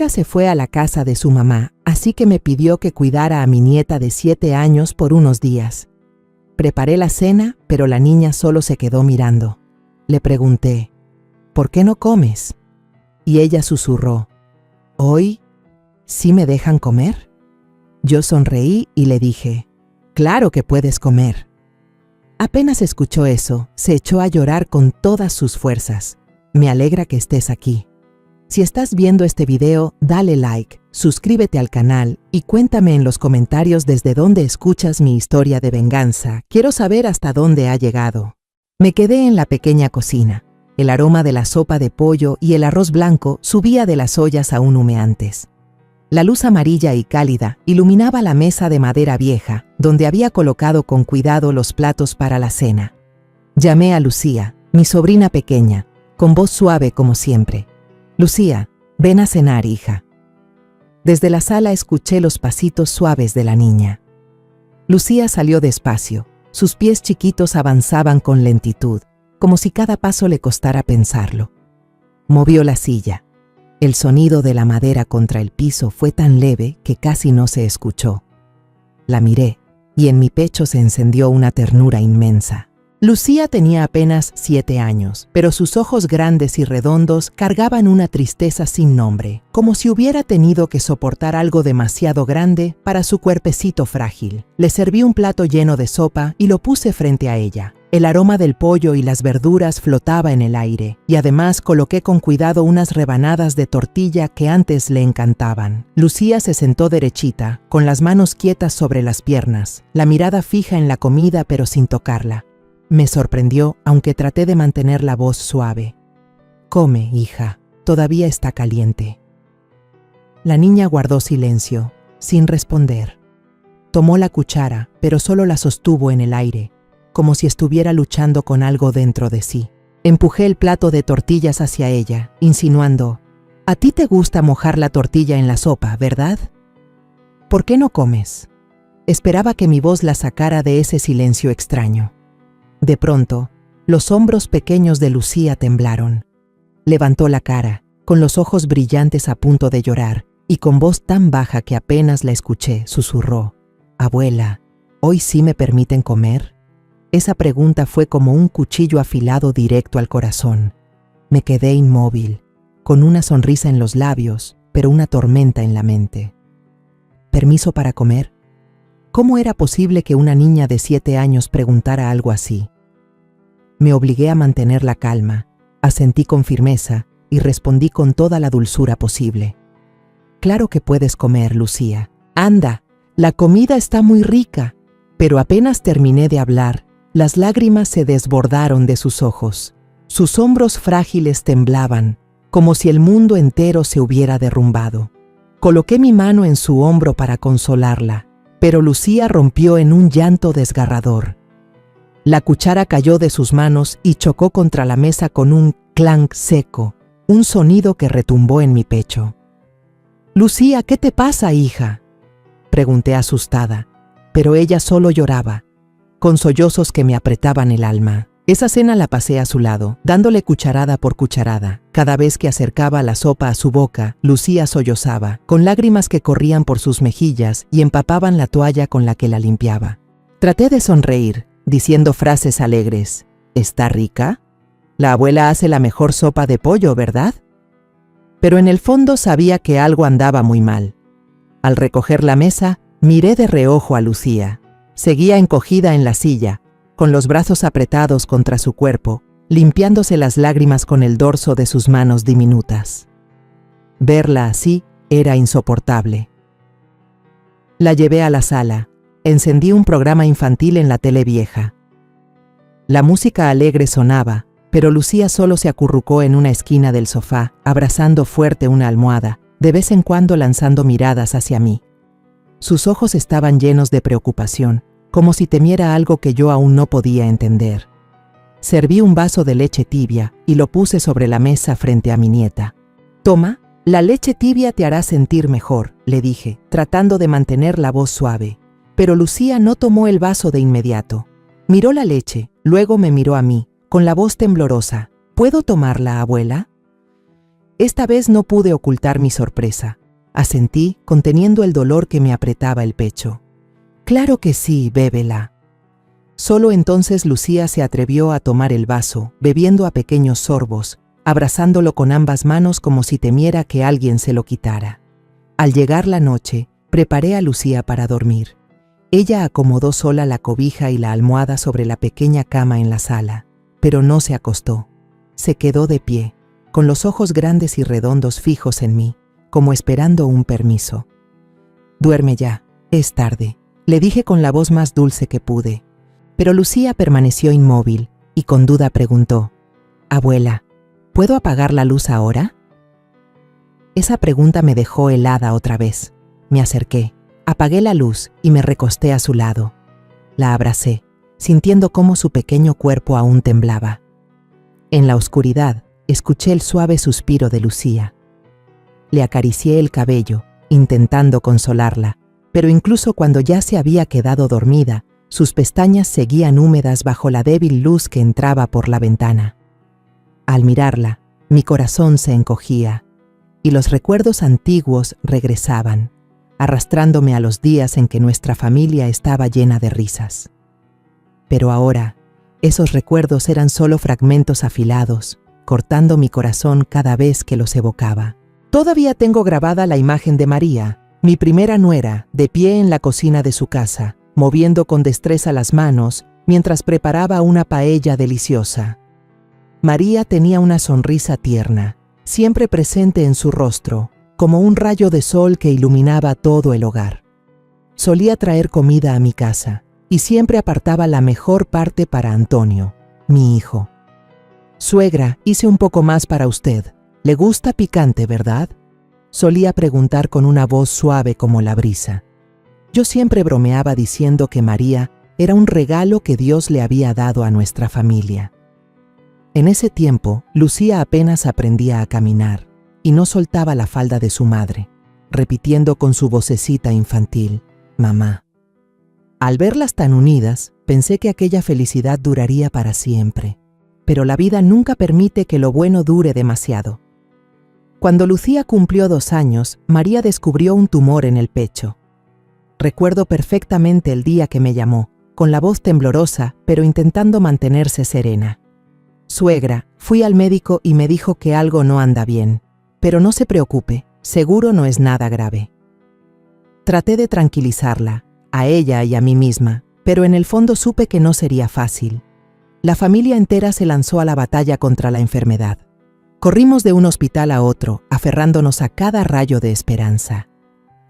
suegra se fue a la casa de su mamá, así que me pidió que cuidara a mi nieta de 7 años por unos días. Preparé la cena, pero la niña solo se quedó mirando. Le pregunté, ¿por qué no comes? Y ella susurró, ¿hoy sí me dejan comer? Yo sonreí y le dije, claro que puedes comer. Apenas escuchó eso, se echó a llorar con todas sus fuerzas. Me alegra que estés aquí. Si estás viendo este video, dale like, suscríbete al canal y cuéntame en los comentarios desde dónde escuchas mi historia de venganza. Quiero saber hasta dónde ha llegado. Me quedé en la pequeña cocina. El aroma de la sopa de pollo y el arroz blanco subía de las ollas aún humeantes. La luz amarilla y cálida iluminaba la mesa de madera vieja, donde había colocado con cuidado los platos para la cena. Llamé a Lucía, mi sobrina pequeña, con voz suave como siempre. Lucía, ven a cenar, hija. Desde la sala escuché los pasitos suaves de la niña. Lucía salió despacio. Sus pies chiquitos avanzaban con lentitud, como si cada paso le costara pensarlo. Movió la silla. El sonido de la madera contra el piso fue tan leve que casi no se escuchó. La miré, y en mi pecho se encendió una ternura inmensa. Lucía tenía apenas 7 años, pero sus ojos grandes y redondos cargaban una tristeza sin nombre, como si hubiera tenido que soportar algo demasiado grande para su cuerpecito frágil. Le serví un plato lleno de sopa y lo puse frente a ella. El aroma del pollo y las verduras flotaba en el aire, y además coloqué con cuidado unas rebanadas de tortilla que antes le encantaban. Lucía se sentó derechita, con las manos quietas sobre las piernas, la mirada fija en la comida pero sin tocarla. Me sorprendió, aunque traté de mantener la voz suave. Come, hija, todavía está caliente. La niña guardó silencio, sin responder. Tomó la cuchara, pero solo la sostuvo en el aire, como si estuviera luchando con algo dentro de sí. Empujé el plato de tortillas hacia ella, insinuando, «A ti te gusta mojar la tortilla en la sopa, ¿verdad? ¿Por qué no comes?» Esperaba que mi voz la sacara de ese silencio extraño. De pronto, los hombros pequeños de Lucía temblaron. Levantó la cara, con los ojos brillantes a punto de llorar, y con voz tan baja que apenas la escuché, susurró, «Abuela, ¿hoy sí me permiten comer?» Esa pregunta fue como un cuchillo afilado directo al corazón. Me quedé inmóvil, con una sonrisa en los labios, pero una tormenta en la mente. ¿Permiso para comer? ¿Cómo era posible que una niña de 7 años preguntara algo así? Me obligué a mantener la calma, asentí con firmeza y respondí con toda la dulzura posible. «Claro que puedes comer, Lucía. Anda, la comida está muy rica». Pero apenas terminé de hablar, las lágrimas se desbordaron de sus ojos. Sus hombros frágiles temblaban, como si el mundo entero se hubiera derrumbado. Coloqué mi mano en su hombro para consolarla, pero Lucía rompió en un llanto desgarrador. La cuchara cayó de sus manos y chocó contra la mesa con un clank seco, un sonido que retumbó en mi pecho. «Lucía, ¿qué te pasa, hija?», pregunté asustada, pero ella solo lloraba, con sollozos que me apretaban el alma. Esa cena la pasé a su lado, dándole cucharada por cucharada. Cada vez que acercaba la sopa a su boca, Lucía sollozaba, con lágrimas que corrían por sus mejillas y empapaban la toalla con la que la limpiaba. Traté de sonreír, diciendo frases alegres. «¿Está rica? La abuela hace la mejor sopa de pollo, ¿verdad?». Pero en el fondo sabía que algo andaba muy mal. Al recoger la mesa, miré de reojo a Lucía. Seguía encogida en la silla, con los brazos apretados contra su cuerpo, limpiándose las lágrimas con el dorso de sus manos diminutas. Verla así era insoportable. La llevé a la sala, encendí un programa infantil en la tele vieja. La música alegre sonaba, pero Lucía solo se acurrucó en una esquina del sofá, abrazando fuerte una almohada, de vez en cuando lanzando miradas hacia mí. Sus ojos estaban llenos de preocupación, como si temiera algo que yo aún no podía entender. Serví un vaso de leche tibia y lo puse sobre la mesa frente a mi nieta. «Toma, la leche tibia te hará sentir mejor», le dije, tratando de mantener la voz suave. Pero Lucía no tomó el vaso de inmediato. Miró la leche, luego me miró a mí, con la voz temblorosa. «¿Puedo tomarla, abuela?». Esta vez no pude ocultar mi sorpresa. Asentí, conteniendo el dolor que me apretaba el pecho. Claro que sí, bébela. Solo entonces Lucía se atrevió a tomar el vaso, bebiendo a pequeños sorbos, abrazándolo con ambas manos como si temiera que alguien se lo quitara. Al llegar la noche, preparé a Lucía para dormir. Ella acomodó sola la cobija y la almohada sobre la pequeña cama en la sala, pero no se acostó. Se quedó de pie, con los ojos grandes y redondos fijos en mí, como esperando un permiso. «Duerme ya, es tarde», le dije con la voz más dulce que pude. Pero Lucía permaneció inmóvil y con duda preguntó: «Abuela, ¿puedo apagar la luz ahora?». Esa pregunta me dejó helada otra vez. Me acerqué, apagué la luz y me recosté a su lado. La abracé, sintiendo cómo su pequeño cuerpo aún temblaba. En la oscuridad, escuché el suave suspiro de Lucía. Le acaricié el cabello, intentando consolarla, pero incluso cuando ya se había quedado dormida, sus pestañas seguían húmedas bajo la débil luz que entraba por la ventana. Al mirarla, mi corazón se encogía, y los recuerdos antiguos regresaban, arrastrándome a los días en que nuestra familia estaba llena de risas. Pero ahora, esos recuerdos eran solo fragmentos afilados, cortando mi corazón cada vez que los evocaba. Todavía tengo grabada la imagen de María, mi primera nuera, de pie en la cocina de su casa, moviendo con destreza las manos mientras preparaba una paella deliciosa. María tenía una sonrisa tierna, siempre presente en su rostro, como un rayo de sol que iluminaba todo el hogar. Solía traer comida a mi casa y siempre apartaba la mejor parte para Antonio, mi hijo. «Suegra, hice un poco más para usted. ¿Le gusta picante, verdad?», solía preguntar con una voz suave como la brisa. Yo siempre bromeaba diciendo que María era un regalo que Dios le había dado a nuestra familia. En ese tiempo, Lucía apenas aprendía a caminar y no soltaba la falda de su madre, repitiendo con su vocecita infantil: «Mamá». Al verlas tan unidas, pensé que aquella felicidad duraría para siempre, pero la vida nunca permite que lo bueno dure demasiado. Cuando Lucía cumplió 2 años, María descubrió un tumor en el pecho. Recuerdo perfectamente el día que me llamó, con la voz temblorosa, pero intentando mantenerse serena. «Suegra, fui al médico y me dijo que algo no anda bien, pero no se preocupe, seguro no es nada grave». Traté de tranquilizarla, a ella y a mí misma, pero en el fondo supe que no sería fácil. La familia entera se lanzó a la batalla contra la enfermedad. Corrimos de un hospital a otro, aferrándonos a cada rayo de esperanza.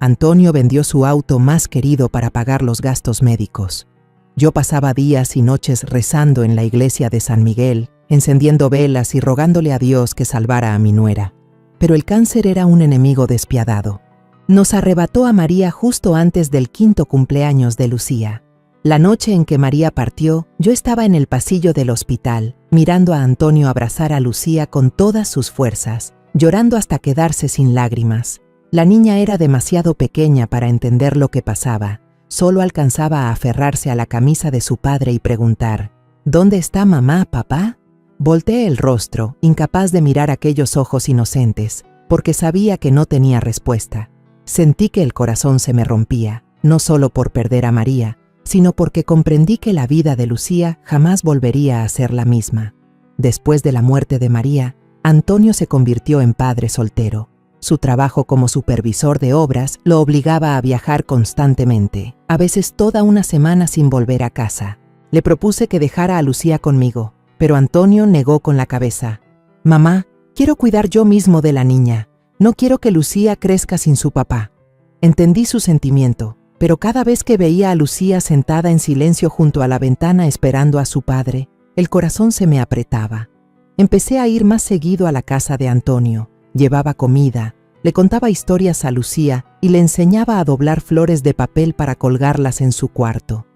Antonio vendió su auto más querido para pagar los gastos médicos. Yo pasaba días y noches rezando en la iglesia de San Miguel, encendiendo velas y rogándole a Dios que salvara a mi nuera. Pero el cáncer era un enemigo despiadado. Nos arrebató a María justo antes del 5º cumpleaños de Lucía. La noche en que María partió, yo estaba en el pasillo del hospital, mirando a Antonio abrazar a Lucía con todas sus fuerzas, llorando hasta quedarse sin lágrimas. La niña era demasiado pequeña para entender lo que pasaba. Solo alcanzaba a aferrarse a la camisa de su padre y preguntar: «¿Dónde está mamá, papá?». Volteé el rostro, incapaz de mirar aquellos ojos inocentes, porque sabía que no tenía respuesta. Sentí que el corazón se me rompía, no solo por perder a María, sino porque comprendí que la vida de Lucía jamás volvería a ser la misma. Después de la muerte de María, Antonio se convirtió en padre soltero. Su trabajo como supervisor de obras lo obligaba a viajar constantemente, a veces toda una semana sin volver a casa. Le propuse que dejara a Lucía conmigo, pero Antonio negó con la cabeza. «Mamá, quiero cuidar yo mismo de la niña. No quiero que Lucía crezca sin su papá». Entendí su sentimiento, pero cada vez que veía a Lucía sentada en silencio junto a la ventana esperando a su padre, el corazón se me apretaba. Empecé a ir más seguido a la casa de Antonio. Llevaba comida, le contaba historias a Lucía y le enseñaba a doblar flores de papel para colgarlas en su cuarto.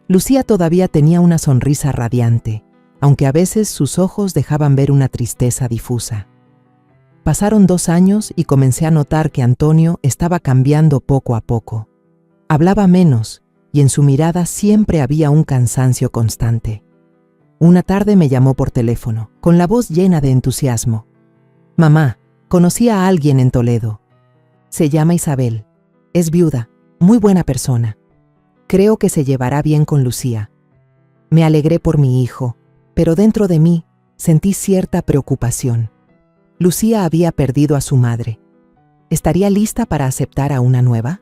Lucía todavía tenía una sonrisa radiante, aunque a veces sus ojos dejaban ver una tristeza difusa. Pasaron 2 años y comencé a notar que Antonio estaba cambiando poco a poco. Hablaba menos y en su mirada siempre había un cansancio constante. Una tarde me llamó por teléfono, con la voz llena de entusiasmo. «Mamá, Conocí a alguien en Toledo. Se llama Isabel. Es viuda, muy buena persona. Creo que se llevará bien con Lucía. Me alegré por mi hijo, pero dentro de mí sentí cierta preocupación. Lucía había perdido a su madre. ¿Estaría lista para aceptar a una nueva?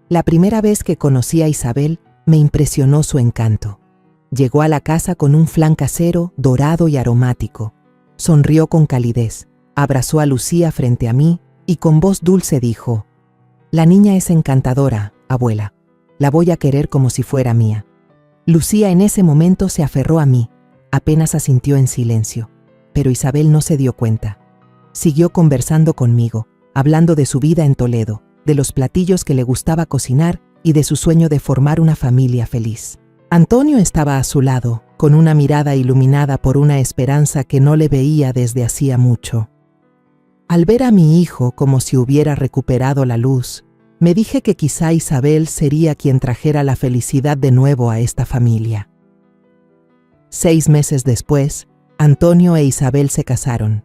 La primera vez que conocí a Isabel, me impresionó su encanto. Llegó a la casa con un flan casero, dorado y aromático. Sonrió con calidez, abrazó a Lucía frente a mí y con voz dulce dijo: «La niña es encantadora, abuela. La voy a querer como si fuera mía». Lucía en ese momento se aferró a mí, apenas asintió en silencio, pero Isabel no se dio cuenta. Siguió conversando conmigo, hablando de su vida en Toledo, de los platillos que le gustaba cocinar y de su sueño de formar una familia feliz. Antonio estaba a su lado, con una mirada iluminada por una esperanza que no le veía desde hacía mucho. Al ver a mi hijo como si hubiera recuperado la luz, me dije que quizá Isabel sería quien trajera la felicidad de nuevo a esta familia. 6 meses después, Antonio e Isabel se casaron.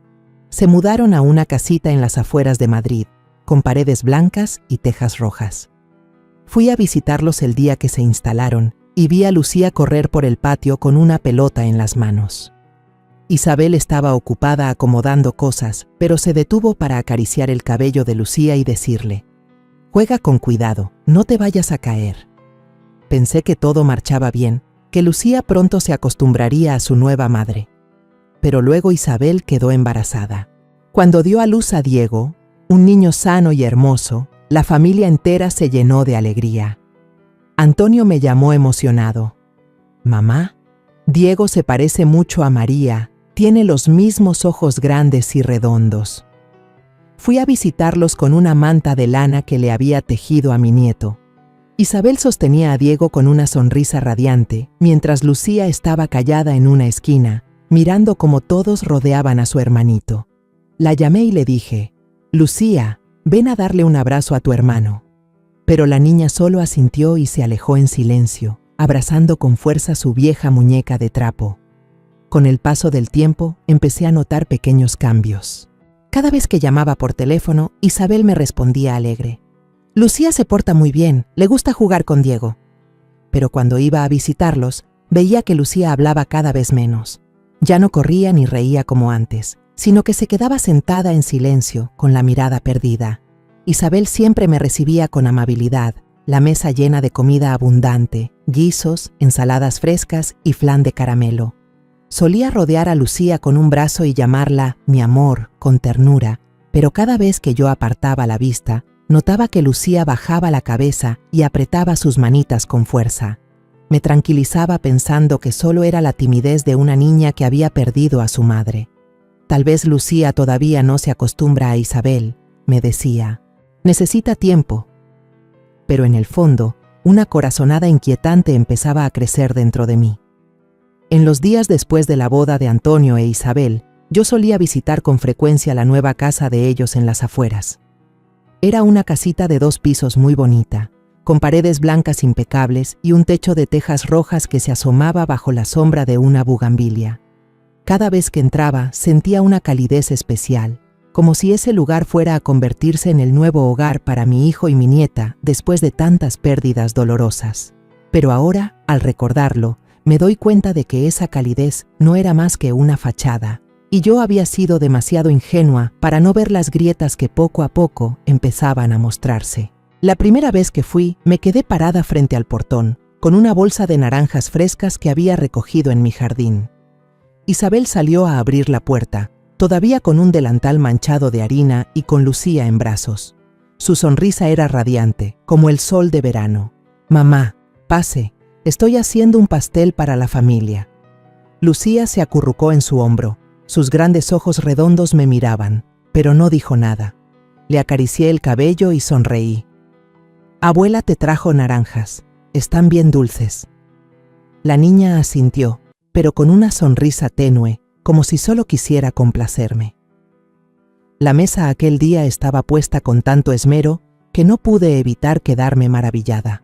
Se mudaron a una casita en las afueras de Madrid, con paredes blancas y tejas rojas. Fui a visitarlos el día que se instalaron y vi a Lucía correr por el patio con una pelota en las manos. Isabel estaba ocupada acomodando cosas, pero se detuvo para acariciar el cabello de Lucía y decirle: «Juega con cuidado, no te vayas a caer». Pensé que todo marchaba bien, que Lucía pronto se acostumbraría a su nueva madre. Pero luego Isabel quedó embarazada. Cuando dio a luz a Diego, un niño sano y hermoso, la familia entera se llenó de alegría. Antonio me llamó emocionado: «Mamá, Diego se parece mucho a María, tiene los mismos ojos grandes y redondos». Fui a visitarlos con una manta de lana que le había tejido a mi nieto. Isabel sostenía a Diego con una sonrisa radiante, mientras Lucía estaba callada en una esquina, mirando cómo todos rodeaban a su hermanito. La llamé y le dije: «Lucía, ven a darle un abrazo a tu hermano». Pero la niña solo asintió y se alejó en silencio, abrazando con fuerza su vieja muñeca de trapo. Con el paso del tiempo, empecé a notar pequeños cambios. Cada vez que llamaba por teléfono, Isabel me respondía alegre: «Lucía se porta muy bien, le gusta jugar con Diego». Pero cuando iba a visitarlos, veía que Lucía hablaba cada vez menos. Ya no corría ni reía como antes, sino que se quedaba sentada en silencio, con la mirada perdida. Isabel siempre me recibía con amabilidad, la mesa llena de comida abundante, guisos, ensaladas frescas y flan de caramelo. Solía rodear a Lucía con un brazo y llamarla mi amor, con ternura, pero cada vez que yo apartaba la vista, notaba que Lucía bajaba la cabeza y apretaba sus manitas con fuerza. Me tranquilizaba pensando que solo era la timidez de una niña que había perdido a su madre. Tal vez Lucía todavía no se acostumbra a Isabel, me decía. Necesita tiempo. Pero en el fondo, una corazonada inquietante empezaba a crecer dentro de mí. En los días después de la boda de Antonio e Isabel, yo solía visitar con frecuencia la nueva casa de ellos en las afueras. Era una casita de 2 pisos muy bonita, con paredes blancas impecables y un techo de tejas rojas que se asomaba bajo la sombra de una bugambilia. Cada vez que entraba sentía una calidez especial, como si ese lugar fuera a convertirse en el nuevo hogar para mi hijo y mi nieta después de tantas pérdidas dolorosas. Pero ahora, al recordarlo, me doy cuenta de que esa calidez no era más que una fachada, y yo había sido demasiado ingenua para no ver las grietas que poco a poco empezaban a mostrarse. La primera vez que fui, me quedé parada frente al portón, con una bolsa de naranjas frescas que había recogido en mi jardín. Isabel salió a abrir la puerta, todavía con un delantal manchado de harina y con Lucía en brazos. Su sonrisa era radiante, como el sol de verano. «Mamá, pase, estoy haciendo un pastel para la familia». Lucía se acurrucó en su hombro. Sus grandes ojos redondos me miraban, pero no dijo nada. Le acaricié el cabello y sonreí. «Abuela te trajo naranjas, están bien dulces». La niña asintió, pero con una sonrisa tenue, como si solo quisiera complacerme. La mesa aquel día estaba puesta con tanto esmero que no pude evitar quedarme maravillada.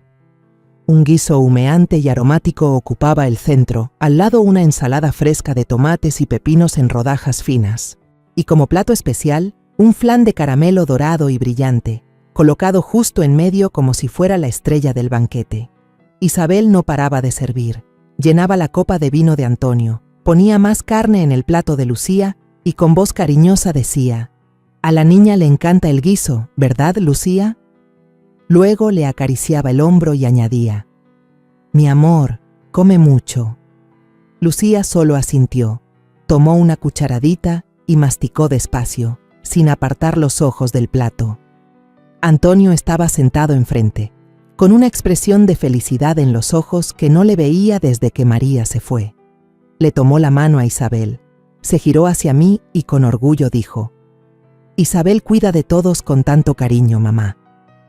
Un guiso humeante y aromático ocupaba el centro, al lado una ensalada fresca de tomates y pepinos en rodajas finas, y como plato especial, un flan de caramelo dorado y brillante, colocado justo en medio como si fuera la estrella del banquete. Isabel no paraba de servir, llenaba la copa de vino de Antonio, ponía más carne en el plato de Lucía y con voz cariñosa decía: «A la niña le encanta el guiso, ¿verdad, Lucía?». Luego le acariciaba el hombro y añadía: «Mi amor, come mucho». Lucía solo asintió, tomó una cucharadita y masticó despacio, sin apartar los ojos del plato. Antonio estaba sentado enfrente, con una expresión de felicidad en los ojos que no le veía desde que María se fue. Le tomó la mano a Isabel, se giró hacia mí y con orgullo dijo: «Isabel cuida de todos con tanto cariño, mamá.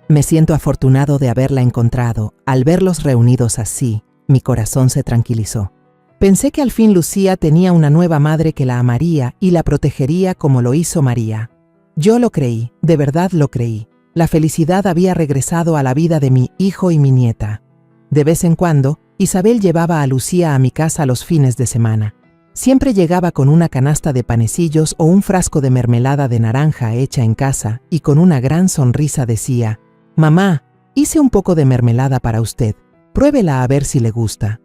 Me siento afortunado de haberla encontrado. Al verlos reunidos así, mi corazón se tranquilizó. Pensé que al fin Lucía tenía una nueva madre que la amaría y la protegería como lo hizo María. Yo lo creí, de verdad lo creí. La felicidad había regresado a la vida de mi hijo y mi nieta. De vez en cuando, Isabel llevaba a Lucía a mi casa los fines de semana. Siempre llegaba con una canasta de panecillos o un frasco de mermelada de naranja hecha en casa y con una gran sonrisa decía: «Mamá, hice un poco de mermelada para usted. Pruébela a ver si le gusta».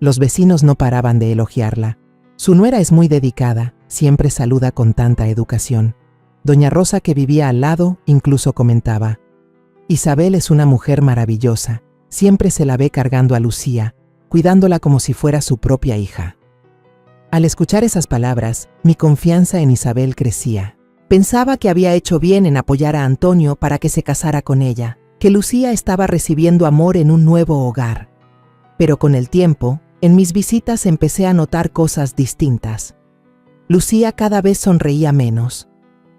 Los vecinos no paraban de elogiarla. Su nuera es muy dedicada, siempre saluda con tanta educación. Doña Rosa, que vivía al lado, incluso comentaba: «Isabel es una mujer maravillosa. Siempre se la ve cargando a Lucía, cuidándola como si fuera su propia hija». Al escuchar esas palabras, mi confianza en Isabel crecía. Pensaba que había hecho bien en apoyar a Antonio para que se casara con ella, que Lucía estaba recibiendo amor en un nuevo hogar. Pero con el tiempo, en mis visitas empecé a notar cosas distintas. Lucía cada vez sonreía menos.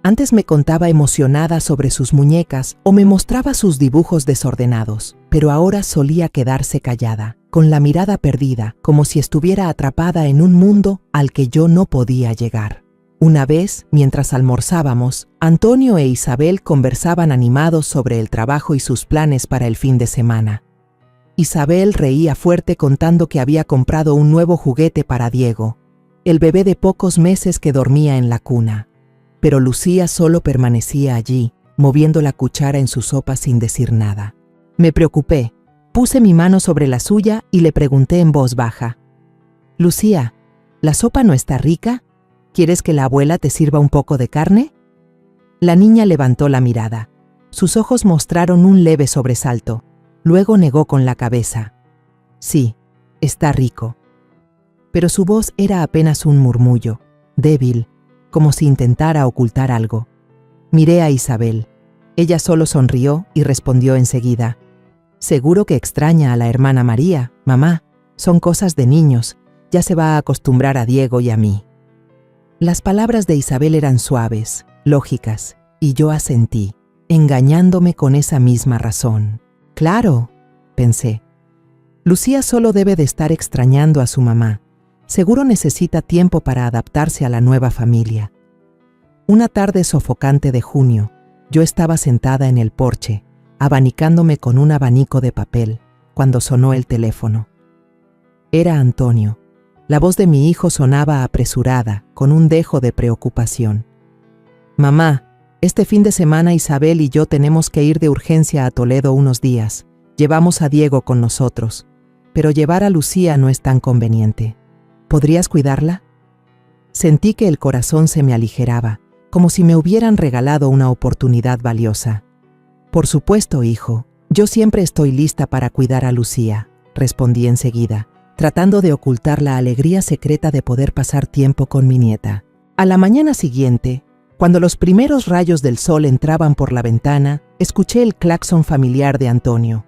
Antes me contaba emocionada sobre sus muñecas o me mostraba sus dibujos desordenados, pero ahora solía quedarse callada, con la mirada perdida, como si estuviera atrapada en un mundo al que yo no podía llegar. Una vez, mientras almorzábamos, Antonio e Isabel conversaban animados sobre el trabajo y sus planes para el fin de semana. Isabel reía fuerte contando que había comprado un nuevo juguete para Diego, el bebé de pocos meses que dormía en la cuna. Pero Lucía solo permanecía allí, moviendo la cuchara en su sopa sin decir nada. Me preocupé, puse mi mano sobre la suya y le pregunté en voz baja: «Lucía, ¿la sopa no está rica? ¿Quieres que la abuela te sirva un poco de carne?». La niña levantó la mirada. Sus ojos mostraron un leve sobresalto. Luego negó con la cabeza: «Sí, está rico». Pero su voz era apenas un murmullo, débil, como si intentara ocultar algo. Miré a Isabel. Ella solo sonrió y respondió enseguida: «Seguro que extraña a la hermana María, mamá. Son cosas de niños. Ya se va a acostumbrar a Diego y a mí». Las palabras de Isabel eran suaves, lógicas, y yo asentí, engañándome con esa misma razón. «Claro», pensé. «Lucía solo debe de estar extrañando a su mamá. Seguro necesita tiempo para adaptarse a la nueva familia». Una tarde sofocante de junio, yo estaba sentada en el porche, abanicándome con un abanico de papel, cuando sonó el teléfono. Era Antonio. La voz de mi hijo sonaba apresurada, con un dejo de preocupación. «Mamá, este fin de semana Isabel y yo tenemos que ir de urgencia a Toledo unos días. Llevamos a Diego con nosotros, pero llevar a Lucía no es tan conveniente. ¿Podrías cuidarla?». Sentí que el corazón se me aligeraba, como si me hubieran regalado una oportunidad valiosa. «Por supuesto, hijo, yo siempre estoy lista para cuidar a Lucía», respondí enseguida, tratando de ocultar la alegría secreta de poder pasar tiempo con mi nieta. A la mañana siguiente, cuando los primeros rayos del sol entraban por la ventana, escuché el claxon familiar de Antonio.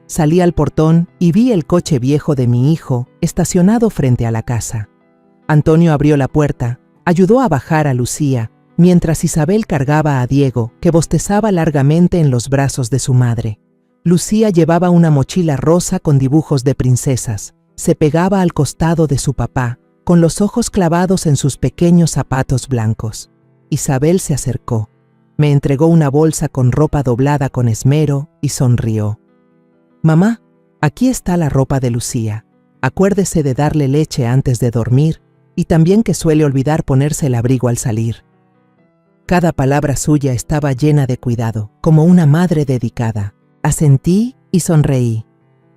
Salí al portón y vi el coche viejo de mi hijo estacionado frente a la casa. Antonio abrió la puerta, ayudó a bajar a Lucía, mientras Isabel cargaba a Diego, que bostezaba largamente en los brazos de su madre. Lucía llevaba una mochila rosa con dibujos de princesas. Se pegaba al costado de su papá, con los ojos clavados en sus pequeños zapatos blancos. Isabel se acercó, me entregó una bolsa con ropa doblada con esmero y sonrió. «Mamá, aquí está la ropa de Lucía. Acuérdese de darle leche antes de dormir y también que suele olvidar ponerse el abrigo al salir». Cada palabra suya estaba llena de cuidado, como una madre dedicada. Asentí y sonreí.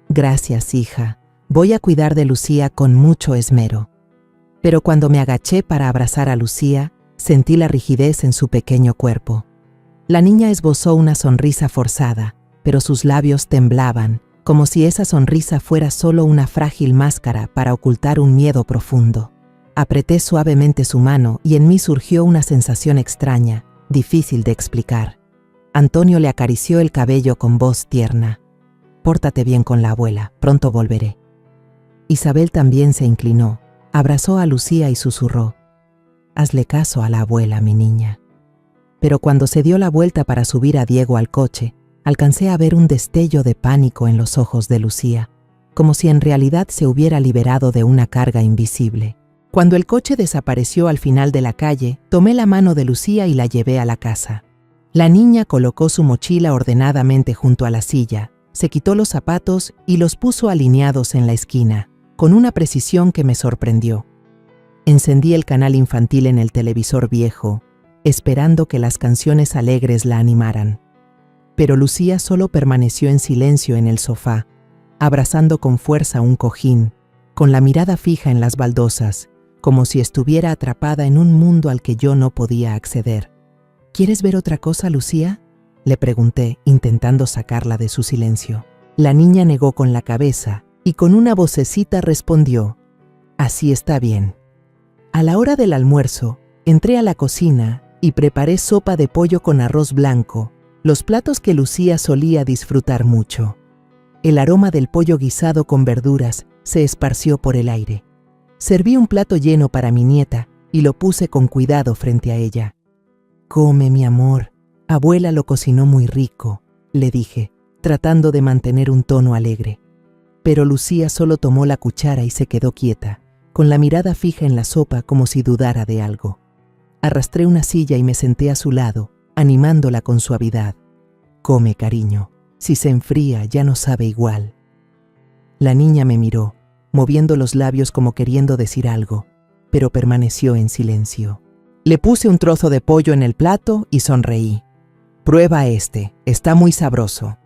Gracias, hija. Voy a cuidar de Lucía con mucho esmero. Pero cuando me agaché para abrazar a Lucía, sentí la rigidez en su pequeño cuerpo. La niña esbozó una sonrisa forzada, pero sus labios temblaban, como si esa sonrisa fuera solo una frágil máscara para ocultar un miedo profundo. Apreté suavemente su mano y en mí surgió una sensación extraña, difícil de explicar. Antonio le acarició el cabello con voz tierna. Pórtate bien con la abuela, pronto volveré. Isabel también se inclinó, abrazó a Lucía y susurró: hazle caso a la abuela, mi niña. Pero cuando se dio la vuelta para subir a Diego al coche, alcancé a ver un destello de pánico en los ojos de Lucía, como si en realidad se hubiera liberado de una carga invisible. Cuando el coche desapareció al final de la calle, tomé la mano de Lucía y la llevé a la casa. La niña colocó su mochila ordenadamente junto a la silla, se quitó los zapatos y los puso alineados en la esquina, con una precisión que me sorprendió. Encendí el canal infantil en el televisor viejo, esperando que las canciones alegres la animaran. Pero Lucía solo permaneció en silencio en el sofá, abrazando con fuerza un cojín, con la mirada fija en las baldosas, como si estuviera atrapada en un mundo al que yo no podía acceder. ¿Quieres ver otra cosa, Lucía?, le pregunté, intentando sacarla de su silencio. La niña negó con la cabeza y con una vocecita respondió: así está bien. A la hora del almuerzo, entré a la cocina y preparé sopa de pollo con arroz blanco, los platos que Lucía solía disfrutar mucho. El aroma del pollo guisado con verduras se esparció por el aire. Serví un plato lleno para mi nieta y lo puse con cuidado frente a ella. Come, mi amor, abuela lo cocinó muy rico, le dije, tratando de mantener un tono alegre. Pero Lucía solo tomó la cuchara y se quedó quieta, con la mirada fija en la sopa como si dudara de algo. Arrastré una silla y me senté a su lado, animándola con suavidad. Come, cariño, si se enfría ya no sabe igual. La niña me miró, moviendo los labios como queriendo decir algo, pero permaneció en silencio. Le puse un trozo de pollo en el plato y sonreí. Prueba este, está muy sabroso.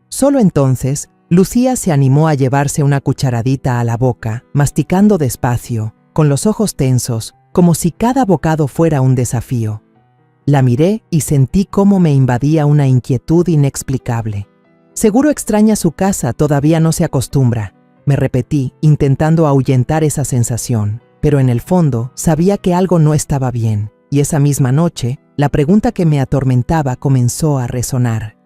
Solo entonces, Lucía se animó a llevarse una cucharadita a la boca, masticando despacio, con los ojos tensos, como si cada bocado fuera un desafío. La miré y sentí cómo me invadía una inquietud inexplicable. Seguro extraña su casa, todavía no se acostumbra, me repetí, intentando ahuyentar esa sensación, pero en el fondo sabía que algo no estaba bien, y esa misma noche, la pregunta que me atormentaba comenzó a resonar.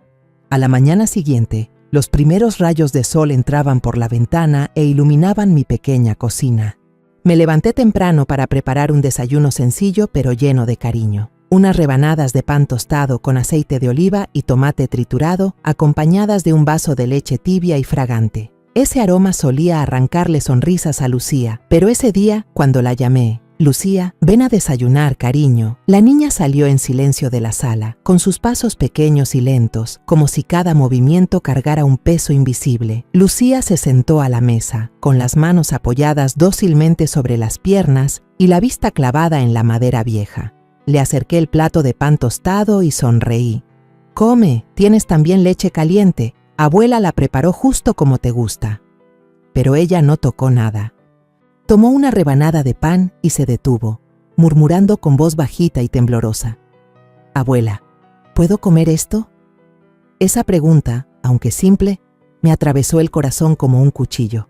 A la mañana siguiente, los primeros rayos de sol entraban por la ventana e iluminaban mi pequeña cocina. Me levanté temprano para preparar un desayuno sencillo pero lleno de cariño. Unas rebanadas de pan tostado con aceite de oliva y tomate triturado, acompañadas de un vaso de leche tibia y fragante. Ese aroma solía arrancarle sonrisas a Lucía, pero ese día, cuando la llamé, Lucía, ven a desayunar, cariño, la niña salió en silencio de la sala, con sus pasos pequeños y lentos, como si cada movimiento cargara un peso invisible. Lucía se sentó a la mesa, con las manos apoyadas dócilmente sobre las piernas y la vista clavada en la madera vieja. Le acerqué el plato de pan tostado y sonreí. Come, tienes también leche caliente. Abuela la preparó justo como te gusta. Pero ella no tocó nada. Tomó una rebanada de pan y se detuvo, murmurando con voz bajita y temblorosa. Abuela, ¿puedo comer esto? Esa pregunta, aunque simple, me atravesó el corazón como un cuchillo.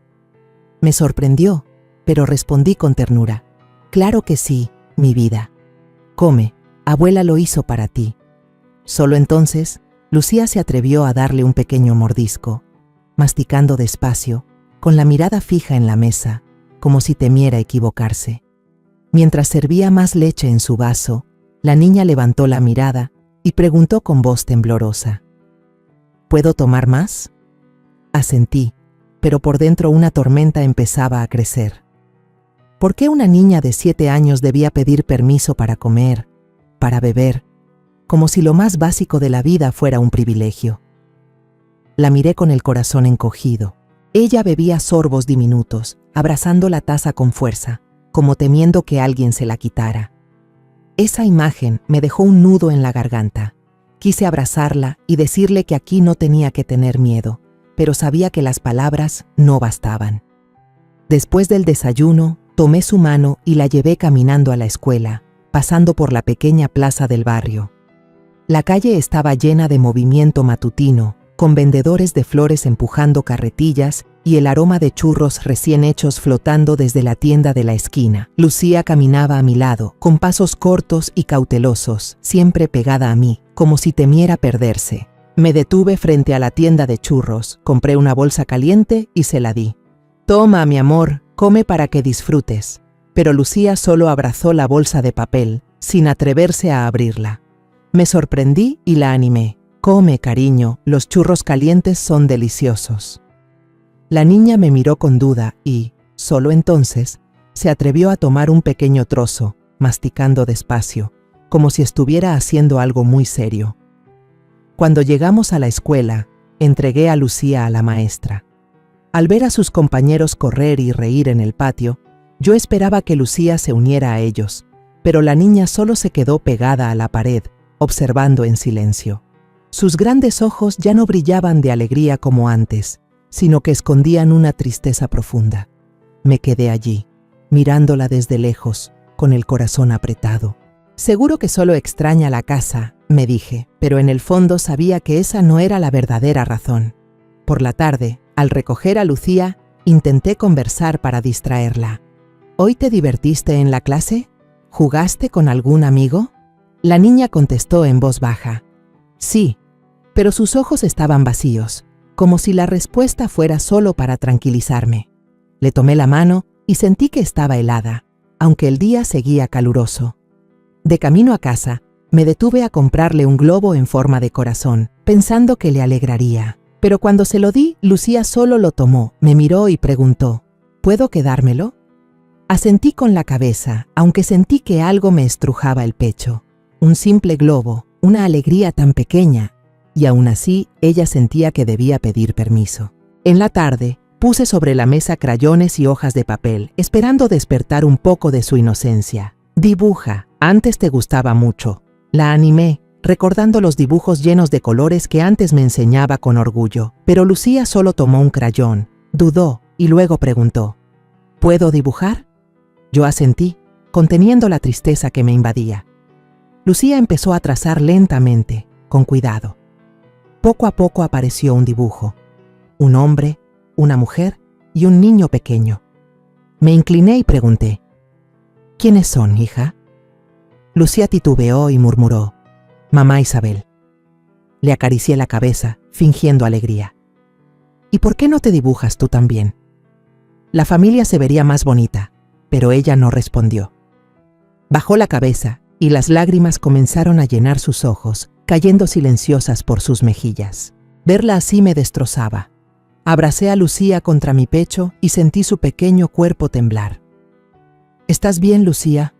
Me sorprendió, pero respondí con ternura. Claro que sí, mi vida. Come, abuela lo hizo para ti. Solo entonces, Lucía se atrevió a darle un pequeño mordisco, masticando despacio, con la mirada fija en la mesa, como si temiera equivocarse. Mientras servía más leche en su vaso, la niña levantó la mirada y preguntó con voz temblorosa: ¿Puedo tomar más? Asentí, pero por dentro una tormenta empezaba a crecer. ¿Por qué una niña de 7 años debía pedir permiso para comer, para beber, como si lo más básico de la vida fuera un privilegio? La miré con el corazón encogido. Ella bebía sorbos diminutos, abrazando la taza con fuerza, como temiendo que alguien se la quitara. Esa imagen me dejó un nudo en la garganta. Quise abrazarla y decirle que aquí no tenía que tener miedo, pero sabía que las palabras no bastaban. Después del desayuno, tomé su mano y la llevé caminando a la escuela, pasando por la pequeña plaza del barrio. La calle estaba llena de movimiento matutino, con vendedores de flores empujando carretillas y el aroma de churros recién hechos flotando desde la tienda de la esquina. Lucía caminaba a mi lado, con pasos cortos y cautelosos, siempre pegada a mí, como si temiera perderse. Me detuve frente a la tienda de churros, compré una bolsa caliente y se la di. «Toma, mi amor, come para que disfrutes». Pero Lucía solo abrazó la bolsa de papel, sin atreverse a abrirla. Me sorprendí y la animé. «Come, cariño, los churros calientes son deliciosos». La niña me miró con duda y, solo entonces, se atrevió a tomar un pequeño trozo, masticando despacio, como si estuviera haciendo algo muy serio. Cuando llegamos a la escuela, entregué a Lucía a la maestra. Al ver a sus compañeros correr y reír en el patio, yo esperaba que Lucía se uniera a ellos, pero la niña solo se quedó pegada a la pared, observando en silencio. Sus grandes ojos ya no brillaban de alegría como antes, sino que escondían una tristeza profunda. Me quedé allí, mirándola desde lejos, con el corazón apretado. «Seguro que solo extraña la casa», me dije, pero en el fondo sabía que esa no era la verdadera razón. Por la tarde, al recoger a Lucía, intenté conversar para distraerla. «¿Hoy te divertiste en la clase? ¿Jugaste con algún amigo?» La niña contestó en voz baja. «Sí», pero sus ojos estaban vacíos, como si la respuesta fuera solo para tranquilizarme. Le tomé la mano y sentí que estaba helada, aunque el día seguía caluroso. De camino a casa, me detuve a comprarle un globo en forma de corazón, pensando que le alegraría. Pero cuando se lo di, Lucía solo lo tomó, me miró y preguntó, «¿Puedo quedármelo?». Asentí con la cabeza, aunque sentí que algo me estrujaba el pecho. Un simple globo, una alegría tan pequeña, y aún así ella sentía que debía pedir permiso. En la tarde, puse sobre la mesa crayones y hojas de papel, esperando despertar un poco de su inocencia. «Dibuja, antes te gustaba mucho». La animé, recordando los dibujos llenos de colores que antes me enseñaba con orgullo. Pero Lucía solo tomó un crayón, dudó y luego preguntó, «¿Puedo dibujar?». Yo asentí, conteniendo la tristeza que me invadía. Lucía empezó a trazar lentamente, con cuidado. Poco a poco apareció un dibujo. Un hombre, una mujer y un niño pequeño. Me incliné y pregunté, «¿Quiénes son, hija?». Lucía titubeó y murmuró, «Mamá Isabel». Le acaricié la cabeza, fingiendo alegría. «¿Y por qué no te dibujas tú también?». La familia se vería más bonita, pero ella no respondió. Bajó la cabeza y las lágrimas comenzaron a llenar sus ojos, cayendo silenciosas por sus mejillas. Verla así me destrozaba. Abracé a Lucía contra mi pecho y sentí su pequeño cuerpo temblar. «¿Estás bien, Lucía?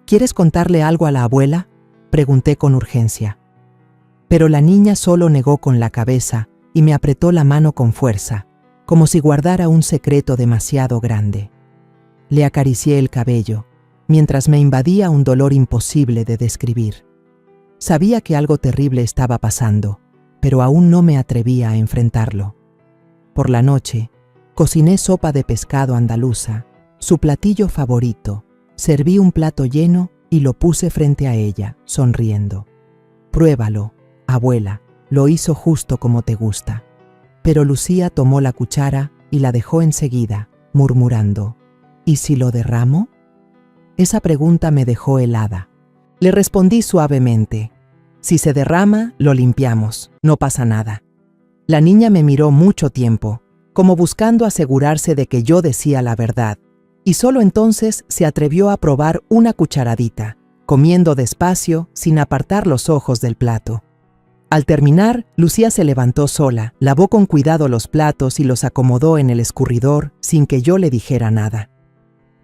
¿Quieres contarle algo a la abuela?», pregunté con urgencia. Pero la niña solo negó con la cabeza y me apretó la mano con fuerza, como si guardara un secreto demasiado grande. Le acaricié el cabello, mientras me invadía un dolor imposible de describir. Sabía que algo terrible estaba pasando, pero aún no me atrevía a enfrentarlo. Por la noche, cociné sopa de pescado andaluza, su platillo favorito. Serví un plato lleno y lo puse frente a ella, sonriendo. «Pruébalo, abuela, lo hizo justo como te gusta». Pero Lucía tomó la cuchara y la dejó enseguida, murmurando, «¿Y si lo derramo?». Esa pregunta me dejó helada. Le respondí suavemente, «Si se derrama, lo limpiamos, no pasa nada». La niña me miró mucho tiempo, como buscando asegurarse de que yo decía la verdad, y solo entonces se atrevió a probar una cucharadita, comiendo despacio, sin apartar los ojos del plato. Al terminar, Lucía se levantó sola, lavó con cuidado los platos y los acomodó en el escurridor sin que yo le dijera nada.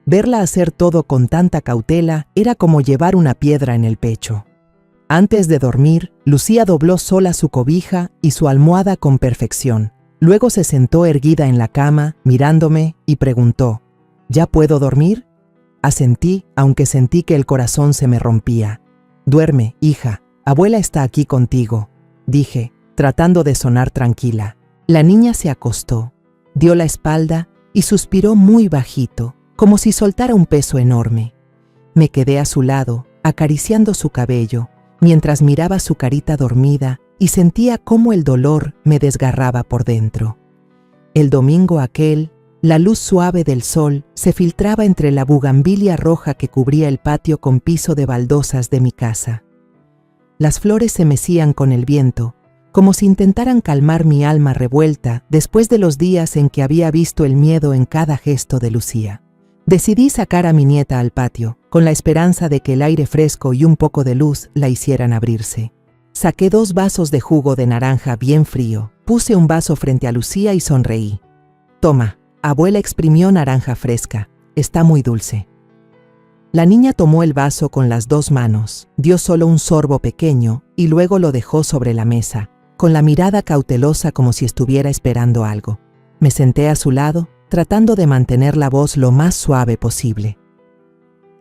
Verla hacer todo con tanta cautela era como llevar una piedra en el pecho. Antes de dormir, Lucía dobló sola su cobija y su almohada con perfección. Luego se sentó erguida en la cama, mirándome, y preguntó, «¿Ya puedo dormir?». Asentí, aunque sentí que el corazón se me rompía. Duerme, hija, abuela está aquí contigo, dije, tratando de sonar tranquila. La niña se acostó, dio la espalda y suspiró muy bajito, como si soltara un peso enorme. Me quedé a su lado, acariciando su cabello, mientras miraba su carita dormida y sentía cómo el dolor me desgarraba por dentro. El domingo aquel, la luz suave del sol se filtraba entre la bugambilia roja que cubría el patio con piso de baldosas de mi casa. Las flores se mecían con el viento, como si intentaran calmar mi alma revuelta después de los días en que había visto el miedo en cada gesto de Lucía. Decidí sacar a mi nieta al patio, con la esperanza de que el aire fresco y un poco de luz la hicieran abrirse. Saqué 2 vasos de jugo de naranja bien frío, puse un vaso frente a Lucía y sonreí. Toma, abuela exprimió naranja fresca, está muy dulce. La niña tomó el vaso con las 2 manos, dio solo un sorbo pequeño y luego lo dejó sobre la mesa, con la mirada cautelosa como si estuviera esperando algo. Me senté a su lado, tratando de mantener la voz lo más suave posible.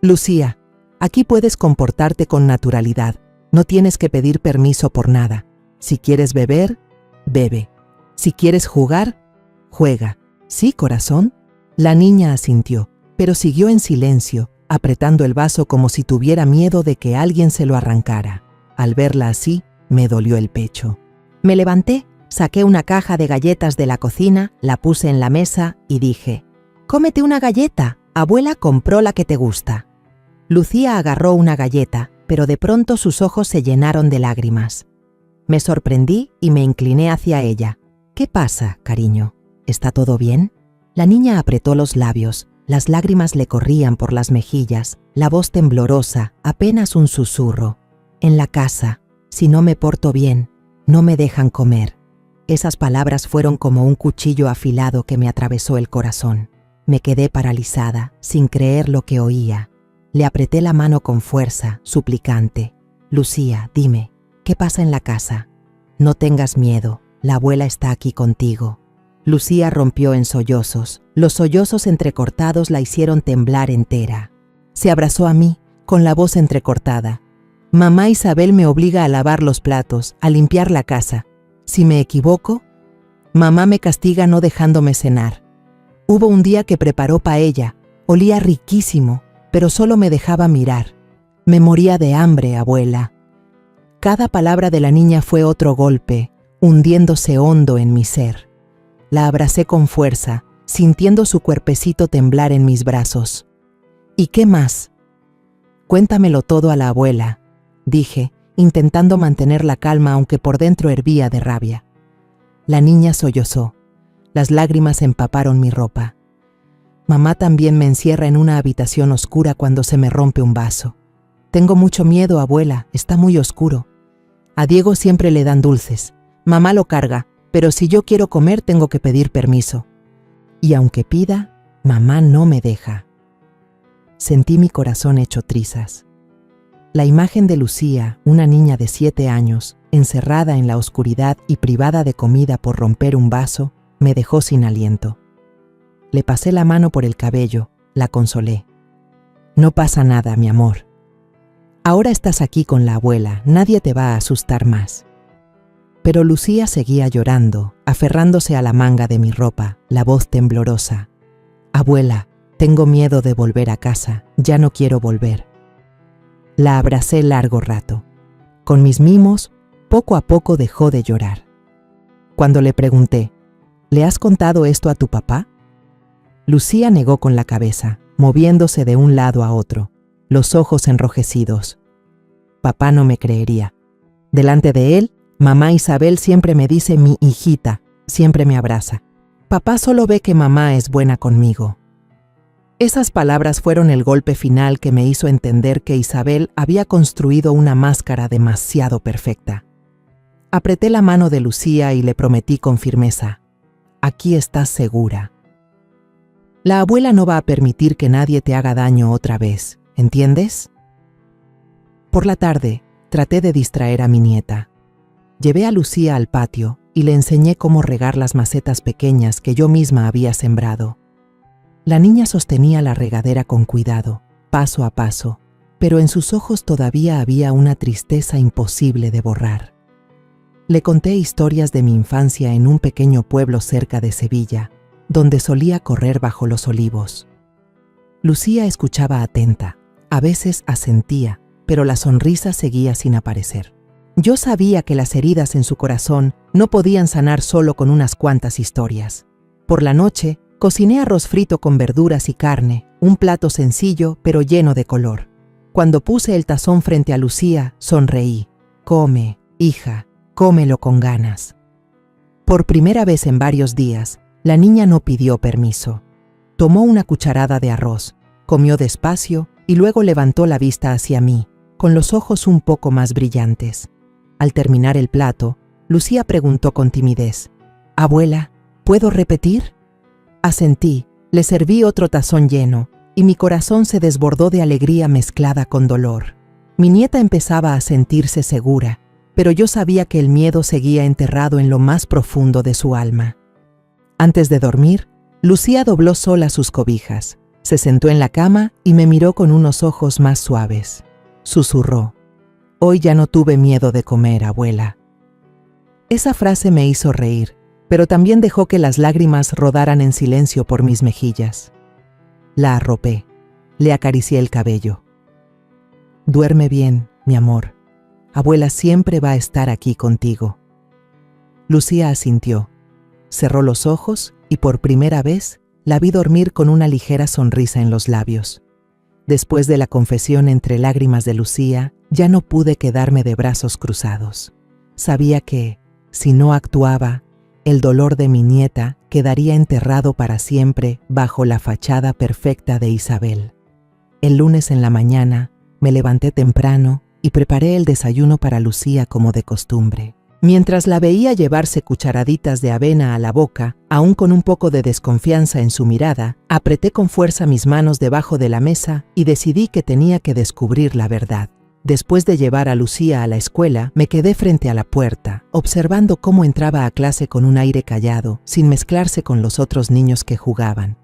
Lucía, aquí puedes comportarte con naturalidad, no tienes que pedir permiso por nada. Si quieres beber, bebe. Si quieres jugar, juega. ¿Sí, corazón? La niña asintió, pero siguió en silencio, apretando el vaso como si tuviera miedo de que alguien se lo arrancara. Al verla así, me dolió el pecho. Me levanté, saqué una caja de galletas de la cocina, la puse en la mesa y dije, «Cómete una galleta, abuela compró la que te gusta». Lucía agarró una galleta, pero de pronto sus ojos se llenaron de lágrimas. Me sorprendí y me incliné hacia ella. «¿Qué pasa, cariño? ¿Está todo bien?» La niña apretó los labios, las lágrimas le corrían por las mejillas, la voz temblorosa, apenas un susurro. «En la casa, si no me porto bien, no me dejan comer». Esas palabras fueron como un cuchillo afilado que me atravesó el corazón. Me quedé paralizada, sin creer lo que oía. Le apreté la mano con fuerza, suplicante. «Lucía, dime, ¿qué pasa en la casa? No tengas miedo, la abuela está aquí contigo». Lucía rompió en sollozos. Los sollozos entrecortados la hicieron temblar entera. Se abrazó a mí, con la voz entrecortada. «Mamá Isabel me obliga a lavar los platos, a limpiar la casa. Si me equivoco, mamá me castiga no dejándome cenar. Hubo un día que preparó paella, olía riquísimo, pero solo me dejaba mirar. Me moría de hambre, abuela». Cada palabra de la niña fue otro golpe, hundiéndose hondo en mi ser. La abracé con fuerza, sintiendo su cuerpecito temblar en mis brazos. «¿Y qué más?» «Cuéntamelo todo a la abuela», dije, intentando mantener la calma aunque por dentro hervía de rabia. La niña sollozó. Las lágrimas empaparon mi ropa. «Mamá también me encierra en una habitación oscura cuando se me rompe un vaso. Tengo mucho miedo, abuela, está muy oscuro. A Diego siempre le dan dulces. Mamá lo carga, pero si yo quiero comer tengo que pedir permiso. Y aunque pida, mamá no me deja». Sentí mi corazón hecho trizas. La imagen de Lucía, una niña de 7 años, encerrada en la oscuridad y privada de comida por romper un vaso, me dejó sin aliento. Le pasé la mano por el cabello, la consolé. «No pasa nada, mi amor. Ahora estás aquí con la abuela, nadie te va a asustar más». Pero Lucía seguía llorando, aferrándose a la manga de mi ropa, la voz temblorosa. «Abuela, tengo miedo de volver a casa, ya no quiero volver». La abracé largo rato. Con mis mimos, poco a poco dejó de llorar. Cuando le pregunté, «¿Le has contado esto a tu papá?», Lucía negó con la cabeza, moviéndose de un lado a otro, los ojos enrojecidos. Papá no me creería. Delante de él, mamá Isabel siempre me dice mi hijita, siempre me abraza. Papá solo ve que mamá es buena conmigo. Esas palabras fueron el golpe final que me hizo entender que Isabel había construido una máscara demasiado perfecta. Apreté la mano de Lucía y le prometí con firmeza, «Aquí estás segura. La abuela no va a permitir que nadie te haga daño otra vez, ¿entiendes?». Por la tarde, traté de distraer a mi nieta. Llevé a Lucía al patio y le enseñé cómo regar las macetas pequeñas que yo misma había sembrado. La niña sostenía la regadera con cuidado, paso a paso, pero en sus ojos todavía había una tristeza imposible de borrar. Le conté historias de mi infancia en un pequeño pueblo cerca de Sevilla, donde solía correr bajo los olivos. Lucía escuchaba atenta, a veces asentía, pero la sonrisa seguía sin aparecer. Yo sabía que las heridas en su corazón no podían sanar solo con unas cuantas historias. Por la noche, cociné arroz frito con verduras y carne, un plato sencillo pero lleno de color. Cuando puse el tazón frente a Lucía, sonreí. «Come, hija, cómelo con ganas». Por primera vez en varios días, la niña no pidió permiso. Tomó una cucharada de arroz, comió despacio y luego levantó la vista hacia mí, con los ojos un poco más brillantes. Al terminar el plato, Lucía preguntó con timidez: «Abuela, ¿puedo repetir?». Asentí, le serví otro tazón lleno, y mi corazón se desbordó de alegría mezclada con dolor. Mi nieta empezaba a sentirse segura, pero yo sabía que el miedo seguía enterrado en lo más profundo de su alma. Antes de dormir, Lucía dobló sola sus cobijas, se sentó en la cama y me miró con unos ojos más suaves. Susurró: «Hoy ya no tuve miedo de comer, abuela». Esa frase me hizo reír, pero también dejó que las lágrimas rodaran en silencio por mis mejillas. La arropé, le acaricié el cabello. «Duerme bien, mi amor. Abuela siempre va a estar aquí contigo». Lucía asintió, cerró los ojos y por primera vez la vi dormir con una ligera sonrisa en los labios. Después de la confesión entre lágrimas de Lucía, ya no pude quedarme de brazos cruzados. Sabía que, si no actuaba, el dolor de mi nieta quedaría enterrado para siempre bajo la fachada perfecta de Isabel. El lunes en la mañana me levanté temprano y preparé el desayuno para Lucía como de costumbre. Mientras la veía llevarse cucharaditas de avena a la boca, aún con un poco de desconfianza en su mirada, apreté con fuerza mis manos debajo de la mesa y decidí que tenía que descubrir la verdad. Después de llevar a Lucía a la escuela, me quedé frente a la puerta, observando cómo entraba a clase con un aire callado, sin mezclarse con los otros niños que jugaban.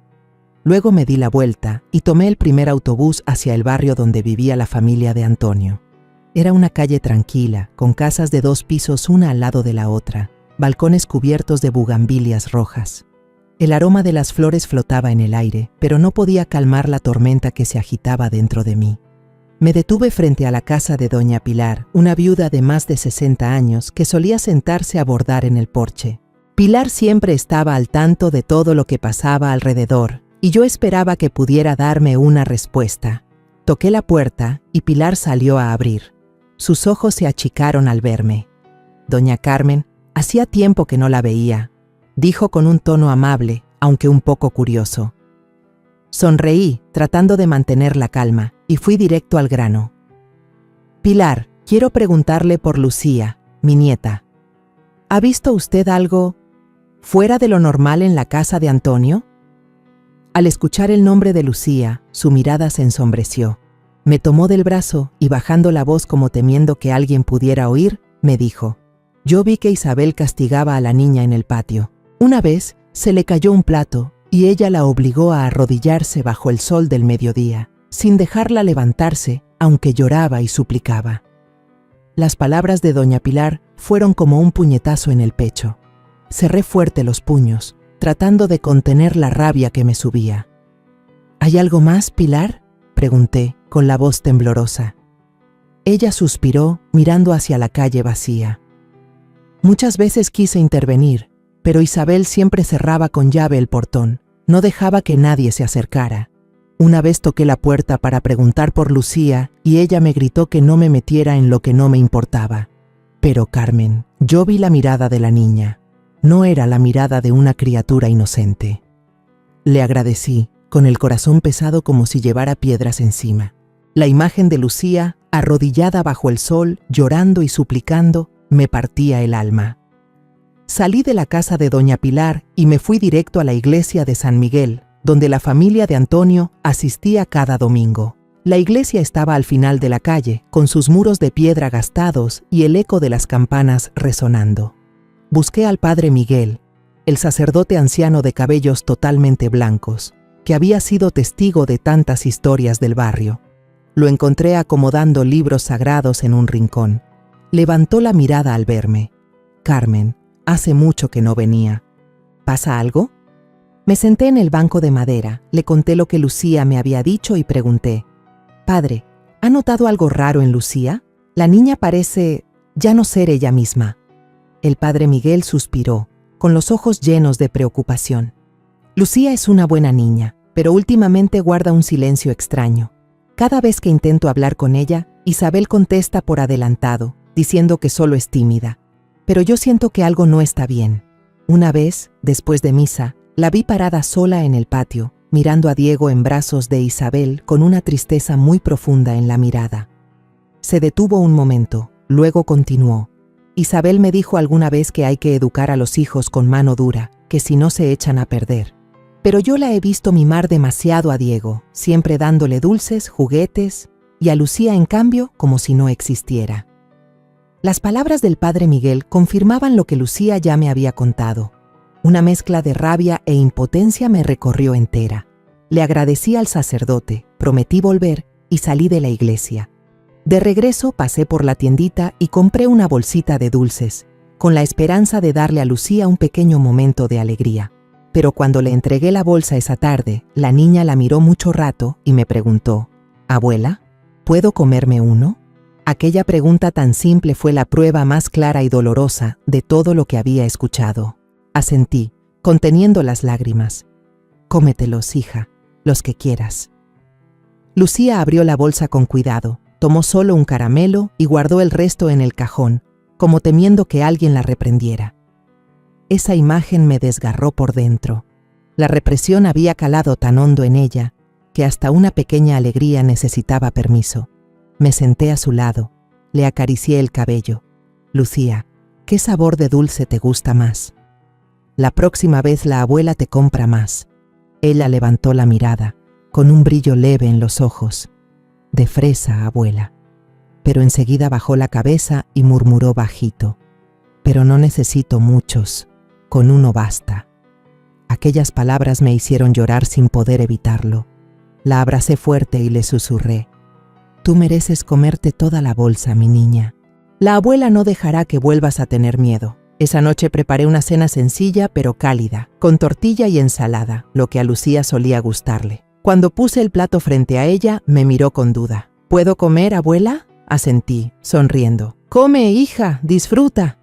Luego me di la vuelta y tomé el primer autobús hacia el barrio donde vivía la familia de Antonio. Era una calle tranquila, con casas de 2 pisos una al lado de la otra, balcones cubiertos de bugambilias rojas. El aroma de las flores flotaba en el aire, pero no podía calmar la tormenta que se agitaba dentro de mí. Me detuve frente a la casa de doña Pilar, una viuda de más de 60 años que solía sentarse a bordar en el porche. Pilar siempre estaba al tanto de todo lo que pasaba alrededor, y yo esperaba que pudiera darme una respuesta. Toqué la puerta y Pilar salió a abrir. Sus ojos se achicaron al verme. «Doña Carmen, hacía tiempo que no la veía», dijo con un tono amable, aunque un poco curioso. Sonreí, tratando de mantener la calma, y fui directo al grano. «Pilar, quiero preguntarle por Lucía, mi nieta. ¿Ha visto usted algo fuera de lo normal en la casa de Antonio?». Al escuchar el nombre de Lucía, su mirada se ensombreció. Me tomó del brazo y, bajando la voz como temiendo que alguien pudiera oír, me dijo: «Yo vi que Isabel castigaba a la niña en el patio. Una vez se le cayó un plato y ella la obligó a arrodillarse bajo el sol del mediodía, sin dejarla levantarse, aunque lloraba y suplicaba». Las palabras de doña Pilar fueron como un puñetazo en el pecho. Cerré fuerte los puños, tratando de contener la rabia que me subía. «¿Hay algo más, Pilar?», pregunté, con la voz temblorosa. Ella suspiró, mirando hacia la calle vacía. «Muchas veces quise intervenir, pero Isabel siempre cerraba con llave el portón, no dejaba que nadie se acercara. Una vez toqué la puerta para preguntar por Lucía y ella me gritó que no me metiera en lo que no me importaba. Pero, Carmen, yo vi la mirada de la niña. No era la mirada de una criatura inocente». Le agradecí, con el corazón pesado como si llevara piedras encima. La imagen de Lucía, arrodillada bajo el sol, llorando y suplicando, me partía el alma. Salí de la casa de doña Pilar y me fui directo a la iglesia de San Miguel, donde la familia de Antonio asistía cada domingo. La iglesia estaba al final de la calle, con sus muros de piedra gastados y el eco de las campanas resonando. Busqué al padre Miguel, el sacerdote anciano de cabellos totalmente blancos. que había sido testigo de tantas historias del barrio. Lo encontré acomodando libros sagrados en un rincón. Levantó la mirada al verme. «Carmen, hace mucho que no venía. ¿Pasa algo?» Me senté en el banco de madera, le conté lo que Lucía me había dicho y pregunté: «Padre, ¿ha notado algo raro en Lucía? La niña parece ya no ser ella misma». El padre Miguel suspiró, con los ojos llenos de preocupación. «Lucía es una buena niña, pero últimamente guarda un silencio extraño. Cada vez que intento hablar con ella, Isabel contesta por adelantado, diciendo que solo es tímida. Pero yo siento que algo no está bien. Una vez, después de misa, la vi parada sola en el patio, mirando a Diego en brazos de Isabel con una tristeza muy profunda en la mirada. Se detuvo un momento, luego continuó. Isabel me dijo alguna vez que hay que educar a los hijos con mano dura, que si no se echan a perder. Pero yo la he visto mimar demasiado a Diego, siempre dándole dulces, juguetes, y a Lucía, en cambio, como si no existiera». Las palabras del padre Miguel confirmaban lo que Lucía ya me había contado. Una mezcla de rabia e impotencia me recorrió entera. Le agradecí al sacerdote, prometí volver y salí de la iglesia. De regreso pasé por la tiendita y compré una bolsita de dulces, con la esperanza de darle a Lucía un pequeño momento de alegría. Pero cuando le entregué la bolsa esa tarde, la niña la miró mucho rato y me preguntó: «Abuela, ¿puedo comerme uno?». Aquella pregunta tan simple fue la prueba más clara y dolorosa de todo lo que había escuchado. Asentí, conteniendo las lágrimas. «Cómetelos, hija, los que quieras». Lucía abrió la bolsa con cuidado, tomó solo un caramelo y guardó el resto en el cajón, como temiendo que alguien la reprendiera. Esa imagen me desgarró por dentro. La represión había calado tan hondo en ella que hasta una pequeña alegría necesitaba permiso. Me senté a su lado, le acaricié el cabello. «Lucía, ¿qué sabor de dulce te gusta más? La próxima vez la abuela te compra más». Ella levantó la mirada, con un brillo leve en los ojos. «De fresa, abuela». Pero enseguida bajó la cabeza y murmuró bajito: «Pero no necesito muchos, con uno basta». Aquellas palabras me hicieron llorar sin poder evitarlo. La abracé fuerte y le susurré: «Tú mereces comerte toda la bolsa, mi niña. La abuela no dejará que vuelvas a tener miedo». Esa noche preparé una cena sencilla pero cálida, con tortilla y ensalada, lo que a Lucía solía gustarle. Cuando puse el plato frente a ella, me miró con duda. «¿Puedo comer, abuela?». Asentí, sonriendo. «Come, hija, disfruta».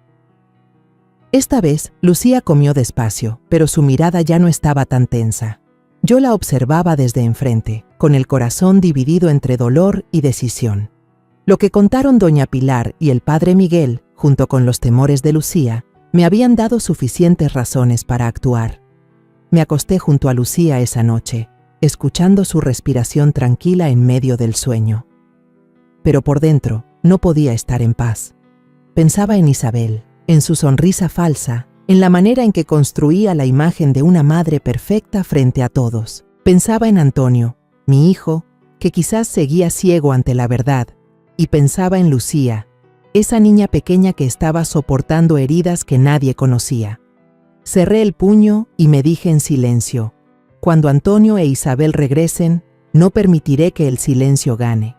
Esta vez, Lucía comió despacio, pero su mirada ya no estaba tan tensa. Yo la observaba desde enfrente, con el corazón dividido entre dolor y decisión. Lo que contaron doña Pilar y el padre Miguel, junto con los temores de Lucía, me habían dado suficientes razones para actuar. Me acosté junto a Lucía esa noche, escuchando su respiración tranquila en medio del sueño. Pero por dentro no podía estar en paz. Pensaba en Isabel, en su sonrisa falsa, en la manera en que construía la imagen de una madre perfecta frente a todos. Pensaba en Antonio, mi hijo, que quizás seguía ciego ante la verdad, y pensaba en Lucía, esa niña pequeña que estaba soportando heridas que nadie conocía. Cerré el puño y me dije en silencio: «Cuando Antonio e Isabel regresen, no permitiré que el silencio gane.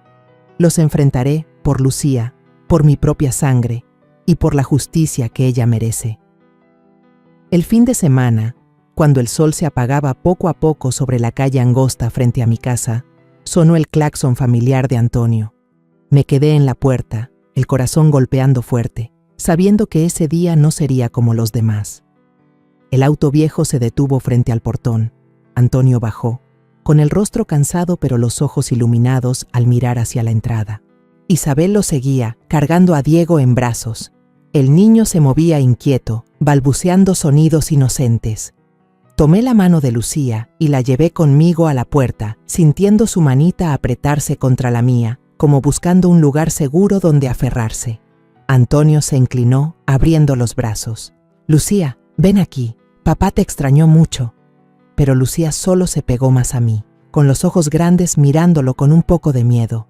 Los enfrentaré por Lucía, por mi propia sangre y por la justicia que ella merece». El fin de semana, cuando el sol se apagaba poco a poco sobre la calle angosta frente a mi casa, sonó el claxon familiar de Antonio. Me quedé en la puerta, el corazón golpeando fuerte, sabiendo que ese día no sería como los demás. El auto viejo se detuvo frente al portón. Antonio bajó, con el rostro cansado pero los ojos iluminados al mirar hacia la entrada. Isabel lo seguía, cargando a Diego en brazos. El niño se movía inquieto, balbuceando sonidos inocentes. Tomé la mano de Lucía y la llevé conmigo a la puerta, sintiendo su manita apretarse contra la mía, como buscando un lugar seguro donde aferrarse. Antonio se inclinó, abriendo los brazos. «Lucía, ven aquí, papá te extrañó mucho». Pero Lucía solo se pegó más a mí, con los ojos grandes mirándolo con un poco de miedo.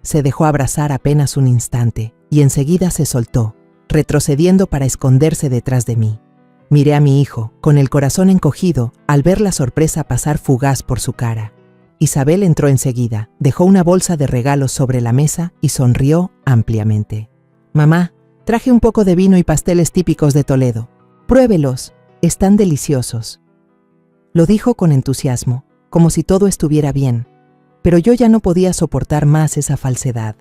Se dejó abrazar apenas un instante y enseguida se soltó, retrocediendo para esconderse detrás de mí. Miré a mi hijo, con el corazón encogido, al ver la sorpresa pasar fugaz por su cara. Isabel entró enseguida, dejó una bolsa de regalos sobre la mesa y sonrió ampliamente. «Mamá, traje un poco de vino y pasteles típicos de Toledo. Pruébelos, están deliciosos». Lo dijo con entusiasmo, como si todo estuviera bien, pero yo ya no podía soportar más esa falsedad.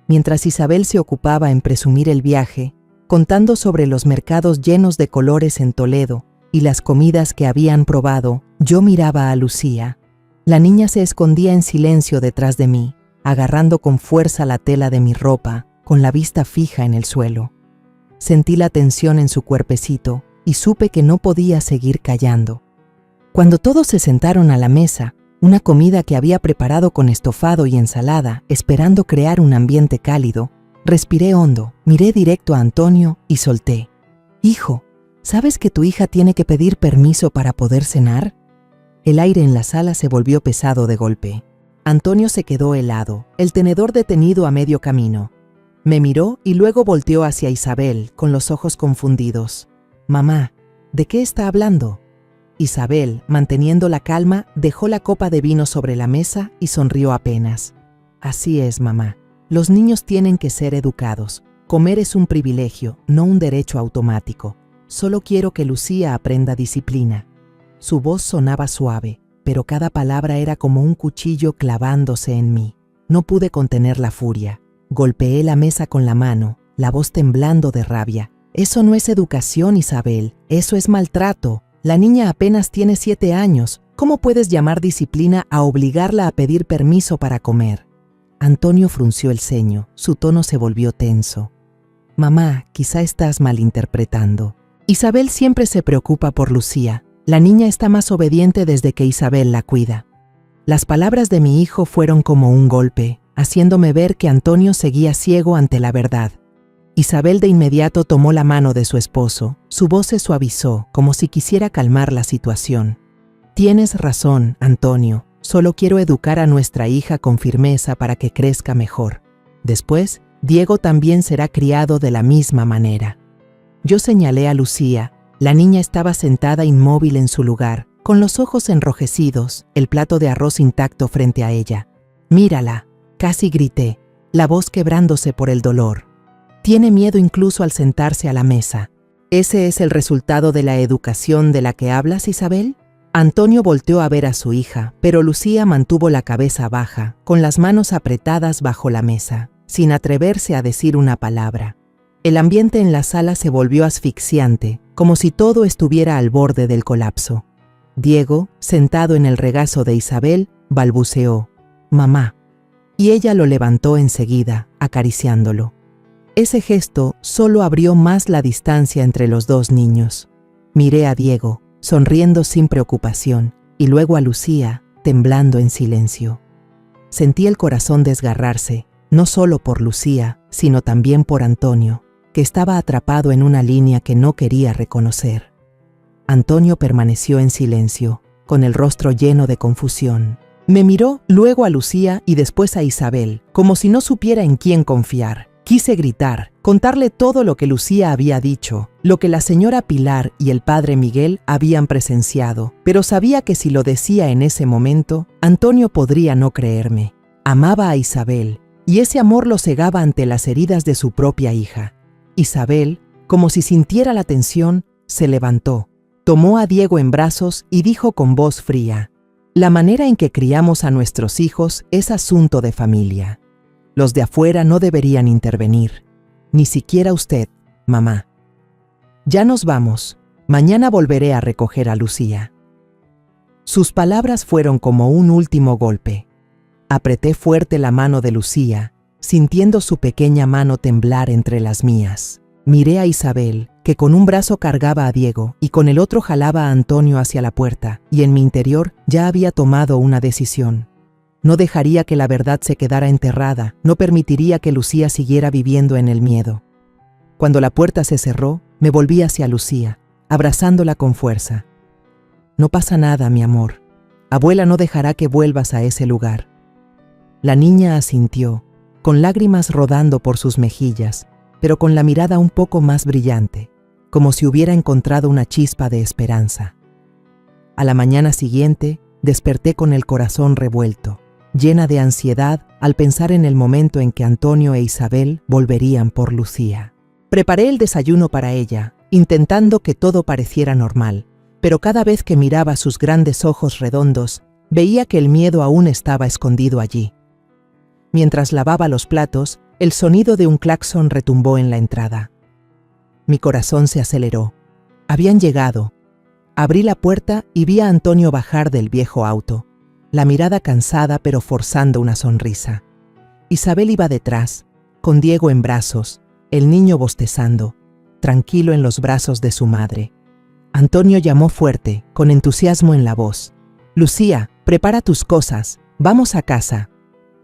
Mientras Isabel se ocupaba en presumir el viaje, contando sobre los mercados llenos de colores en Toledo y las comidas que habían probado, yo miraba a Lucía. La niña se escondía en silencio detrás de mí, agarrando con fuerza la tela de mi ropa, con la vista fija en el suelo. Sentí la tensión en su cuerpecito y supe que no podía seguir callando. Cuando todos se sentaron a la mesa, una comida que había preparado con estofado y ensalada, esperando crear un ambiente cálido, respiré hondo, miré directo a Antonio y solté. «Hijo, ¿sabes que tu hija tiene que pedir permiso para poder cenar?» El aire en la sala se volvió pesado de golpe. Antonio se quedó helado, el tenedor detenido a medio camino. Me miró y luego volteó hacia Isabel, con los ojos confundidos. «Mamá, ¿de qué está hablando?» Isabel, manteniendo la calma, dejó la copa de vino sobre la mesa y sonrió apenas. «Así es, mamá. Los niños tienen que ser educados. Comer es un privilegio, no un derecho automático. Solo quiero que Lucía aprenda disciplina». Su voz sonaba suave, pero cada palabra era como un cuchillo clavándose en mí. No pude contener la furia. Golpeé la mesa con la mano, la voz temblando de rabia. «Eso no es educación, Isabel. Eso es maltrato. La niña apenas tiene 7 años. ¿Cómo puedes llamar disciplina a obligarla a pedir permiso para comer?» Antonio frunció el ceño, su tono se volvió tenso. «Mamá, quizá estás malinterpretando. Isabel siempre se preocupa por Lucía. La niña está más obediente desde que Isabel la cuida». Las palabras de mi hijo fueron como un golpe, haciéndome ver que Antonio seguía ciego ante la verdad. Isabel de inmediato tomó la mano de su esposo. Su voz se suavizó, como si quisiera calmar la situación. «Tienes razón, Antonio. Solo quiero educar a nuestra hija con firmeza para que crezca mejor. Después, Diego también será criado de la misma manera». Yo señalé a Lucía. La niña estaba sentada inmóvil en su lugar, con los ojos enrojecidos, el plato de arroz intacto frente a ella. «Mírala», casi grité, la voz quebrándose por el dolor. «Tiene miedo incluso al sentarse a la mesa. ¿Ese es el resultado de la educación de la que hablas, Isabel?» Antonio volteó a ver a su hija, pero Lucía mantuvo la cabeza baja, con las manos apretadas bajo la mesa, sin atreverse a decir una palabra. El ambiente en la sala se volvió asfixiante, como si todo estuviera al borde del colapso. Diego, sentado en el regazo de Isabel, balbuceó: «Mamá», y ella lo levantó enseguida, acariciándolo. Ese gesto solo abrió más la distancia entre los dos niños. Miré a Diego, sonriendo sin preocupación, y luego a Lucía, temblando en silencio. Sentí el corazón desgarrarse, no solo por Lucía, sino también por Antonio, que estaba atrapado en una línea que no quería reconocer. Antonio permaneció en silencio, con el rostro lleno de confusión. Me miró luego a Lucía y después a Isabel, como si no supiera en quién confiar. Quise gritar, contarle todo lo que Lucía había dicho, lo que la señora Pilar y el padre Miguel habían presenciado, pero sabía que si lo decía en ese momento, Antonio podría no creerme. Amaba a Isabel, y ese amor lo cegaba ante las heridas de su propia hija. Isabel, como si sintiera la tensión, se levantó, tomó a Diego en brazos y dijo con voz fría: «La manera en que criamos a nuestros hijos es asunto de familia. Los de afuera no deberían intervenir, ni siquiera usted, mamá. Ya nos vamos, mañana volveré a recoger a Lucía». Sus palabras fueron como un último golpe. Apreté fuerte la mano de Lucía, sintiendo su pequeña mano temblar entre las mías. Miré a Isabel, que con un brazo cargaba a Diego y con el otro jalaba a Antonio hacia la puerta, y en mi interior ya había tomado una decisión. No dejaría que la verdad se quedara enterrada, no permitiría que Lucía siguiera viviendo en el miedo. Cuando la puerta se cerró, me volví hacia Lucía, abrazándola con fuerza. «No pasa nada, mi amor. Abuela no dejará que vuelvas a ese lugar». La niña asintió, con lágrimas rodando por sus mejillas, pero con la mirada un poco más brillante. como si hubiera encontrado una chispa de esperanza. A la mañana siguiente, desperté con el corazón revuelto, llena de ansiedad al pensar en el momento en que Antonio e Isabel volverían por Lucía. Preparé el desayuno para ella, intentando que todo pareciera normal, pero cada vez que miraba sus grandes ojos redondos, veía que el miedo aún estaba escondido allí. Mientras lavaba los platos, el sonido de un claxon retumbó en la entrada. Mi corazón se aceleró. Habían llegado. Abrí la puerta y vi a Antonio bajar del viejo auto, la mirada cansada pero forzando una sonrisa. Isabel iba detrás, con Diego en brazos, el niño bostezando, tranquilo en los brazos de su madre. Antonio llamó fuerte, con entusiasmo en la voz. «Lucía, prepara tus cosas, vamos a casa».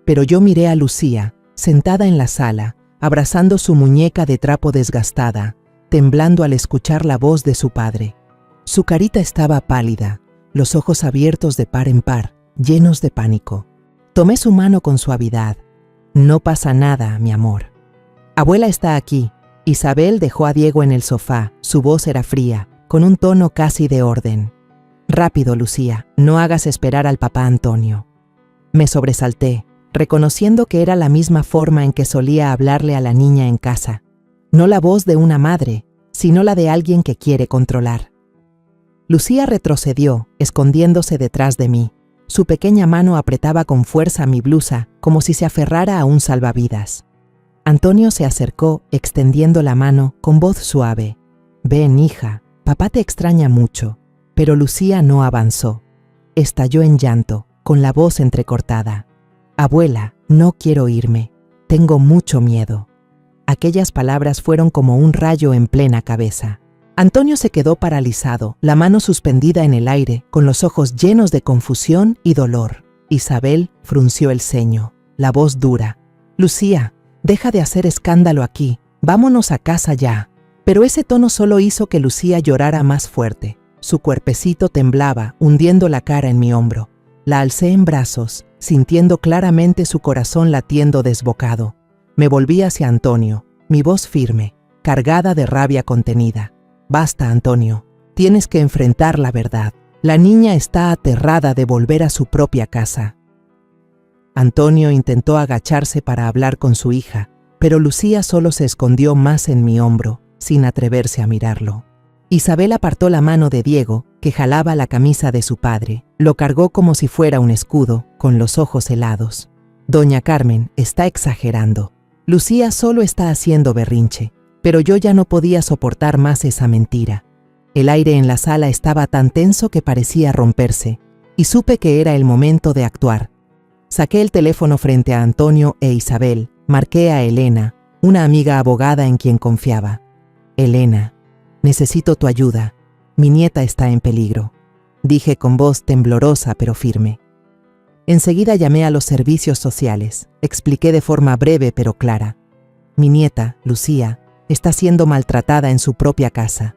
Pero yo miré a Lucía, sentada en la sala, abrazando su muñeca de trapo desgastada, temblando al escuchar la voz de su padre. Su carita estaba pálida, los ojos abiertos de par en par, llenos de pánico. Tomé su mano con suavidad. «No pasa nada, mi amor. Abuela está aquí». Isabel dejó a Diego en el sofá, su voz era fría, con un tono casi de orden. «Rápido, Lucía, no hagas esperar al papá Antonio». Me sobresalté, reconociendo que era la misma forma en que solía hablarle a la niña en casa. No la voz de una madre, sino la de alguien que quiere controlar. Lucía retrocedió, escondiéndose detrás de mí. Su pequeña mano apretaba con fuerza mi blusa, como si se aferrara a un salvavidas. Antonio se acercó, extendiendo la mano, con voz suave. «Ven, hija, papá te extraña mucho». Pero Lucía no avanzó. Estalló en llanto, con la voz entrecortada. «Abuela, no quiero irme. Tengo mucho miedo». Aquellas palabras fueron como un rayo en plena cabeza. Antonio se quedó paralizado, la mano suspendida en el aire, con los ojos llenos de confusión y dolor. Isabel frunció el ceño, la voz dura. «Lucía, deja de hacer escándalo aquí, vámonos a casa ya». Pero ese tono solo hizo que Lucía llorara más fuerte. Su cuerpecito temblaba, hundiendo la cara en mi hombro. La alcé en brazos, sintiendo claramente su corazón latiendo desbocado. Me volví hacia Antonio, mi voz firme, cargada de rabia contenida. «Basta, Antonio, tienes que enfrentar la verdad. La niña está aterrada de volver a su propia casa». Antonio intentó agacharse para hablar con su hija, pero Lucía solo se escondió más en mi hombro, sin atreverse a mirarlo. Isabel apartó la mano de Diego, que jalaba la camisa de su padre. Lo cargó como si fuera un escudo, con los ojos helados. «Doña Carmen está exagerando. Lucía solo está haciendo berrinche». Pero yo ya no podía soportar más esa mentira. El aire en la sala estaba tan tenso que parecía romperse, y supe que era el momento de actuar. Saqué el teléfono frente a Antonio e Isabel, marqué a Elena, una amiga abogada en quien confiaba. «Elena, necesito tu ayuda. Mi nieta está en peligro», dije con voz temblorosa pero firme. Enseguida llamé a los servicios sociales, expliqué de forma breve pero clara. «Mi nieta, Lucía, está siendo maltratada en su propia casa.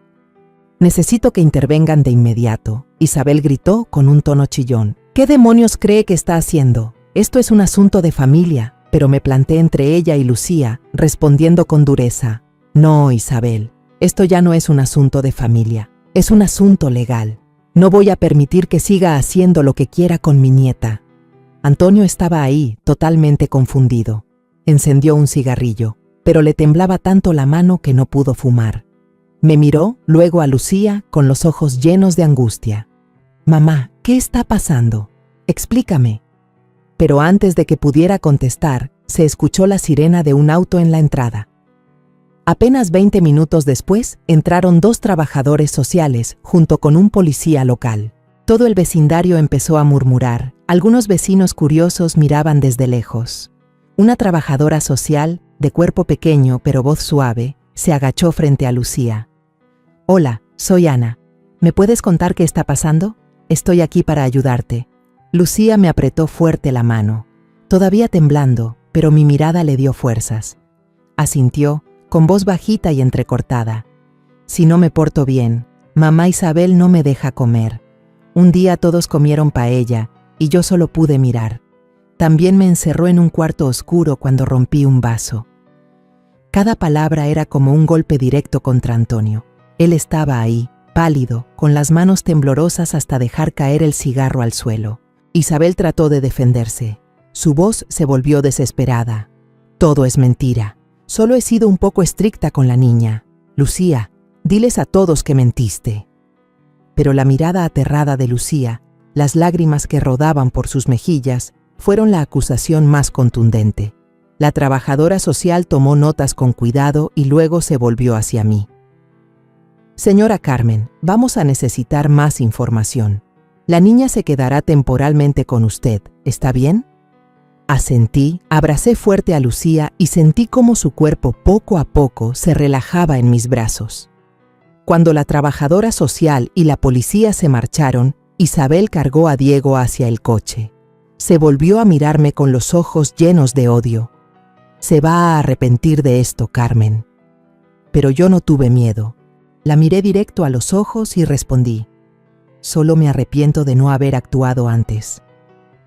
Necesito que intervengan de inmediato», Isabel gritó con un tono chillón. «¿Qué demonios cree que está haciendo? Esto es un asunto de familia», pero me planté entre ella y Lucía, respondiendo con dureza. «No, Isabel, esto ya no es un asunto de familia, es un asunto legal. No voy a permitir que siga haciendo lo que quiera con mi nieta». Antonio estaba ahí, totalmente confundido. Encendió un cigarrillo, pero le temblaba tanto la mano que no pudo fumar. Me miró, luego a Lucía, con los ojos llenos de angustia. «Mamá, ¿qué está pasando? Explícame». Pero antes de que pudiera contestar, se escuchó la sirena de un auto en la entrada. Apenas 20 minutos después, entraron 2 trabajadores sociales, junto con un policía local. Todo el vecindario empezó a murmurar. Algunos vecinos curiosos miraban desde lejos. Una trabajadora social, de cuerpo pequeño pero voz suave, se agachó frente a Lucía. «Hola, soy Ana. ¿Me puedes contar qué está pasando? Estoy aquí para ayudarte». Lucía me apretó fuerte la mano, todavía temblando, pero mi mirada le dio fuerzas. Asintió, con voz bajita y entrecortada. «Si no me porto bien, mamá Isabel no me deja comer. Un día todos comieron paella y yo solo pude mirar. También me encerró en un cuarto oscuro cuando rompí un vaso». Cada palabra era como un golpe directo contra Antonio. Él estaba ahí, pálido, con las manos temblorosas hasta dejar caer el cigarro al suelo. Isabel trató de defenderse. Su voz se volvió desesperada. Todo es mentira. Solo he sido un poco estricta con la niña. Lucía, diles a todos que mentiste. Pero la mirada aterrada de Lucía, las lágrimas que rodaban por sus mejillas, fueron la acusación más contundente. La trabajadora social tomó notas con cuidado y luego se volvió hacia mí. Señora Carmen, vamos a necesitar más información. La niña se quedará temporalmente con usted, ¿está bien? Asentí, abracé fuerte a Lucía y sentí cómo su cuerpo poco a poco se relajaba en mis brazos. Cuando la trabajadora social y la policía se marcharon, Isabel cargó a Diego hacia el coche. Se volvió a mirarme con los ojos llenos de odio. Se va a arrepentir de esto, Carmen. Pero yo no tuve miedo. La miré directo a los ojos y respondí: solo me arrepiento de no haber actuado antes.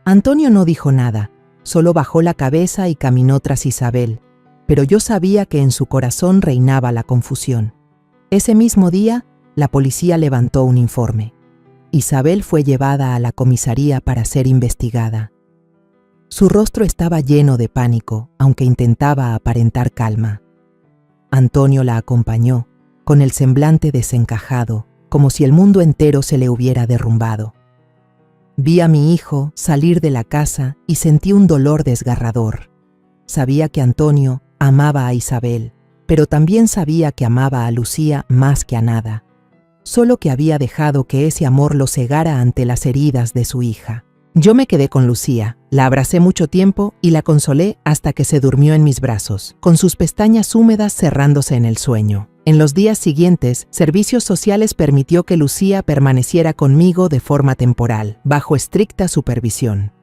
Antonio no dijo nada, solo bajó la cabeza y caminó tras Isabel, pero yo sabía que en su corazón reinaba la confusión. Ese mismo día, la policía levantó un informe. Isabel fue llevada a la comisaría para ser investigada. Su rostro estaba lleno de pánico, aunque intentaba aparentar calma. Antonio la acompañó, con el semblante desencajado, como si el mundo entero se le hubiera derrumbado. Vi a mi hijo salir de la casa y sentí un dolor desgarrador. Sabía que Antonio amaba a Isabel, pero también sabía que amaba a Lucía más que a nada, solo que había dejado que ese amor lo cegara ante las heridas de su hija. Yo me quedé con Lucía, la abracé mucho tiempo y la consolé hasta que se durmió en mis brazos, con sus pestañas húmedas cerrándose en el sueño. En los días siguientes, Servicios Sociales permitió que Lucía permaneciera conmigo de forma temporal, bajo estricta supervisión.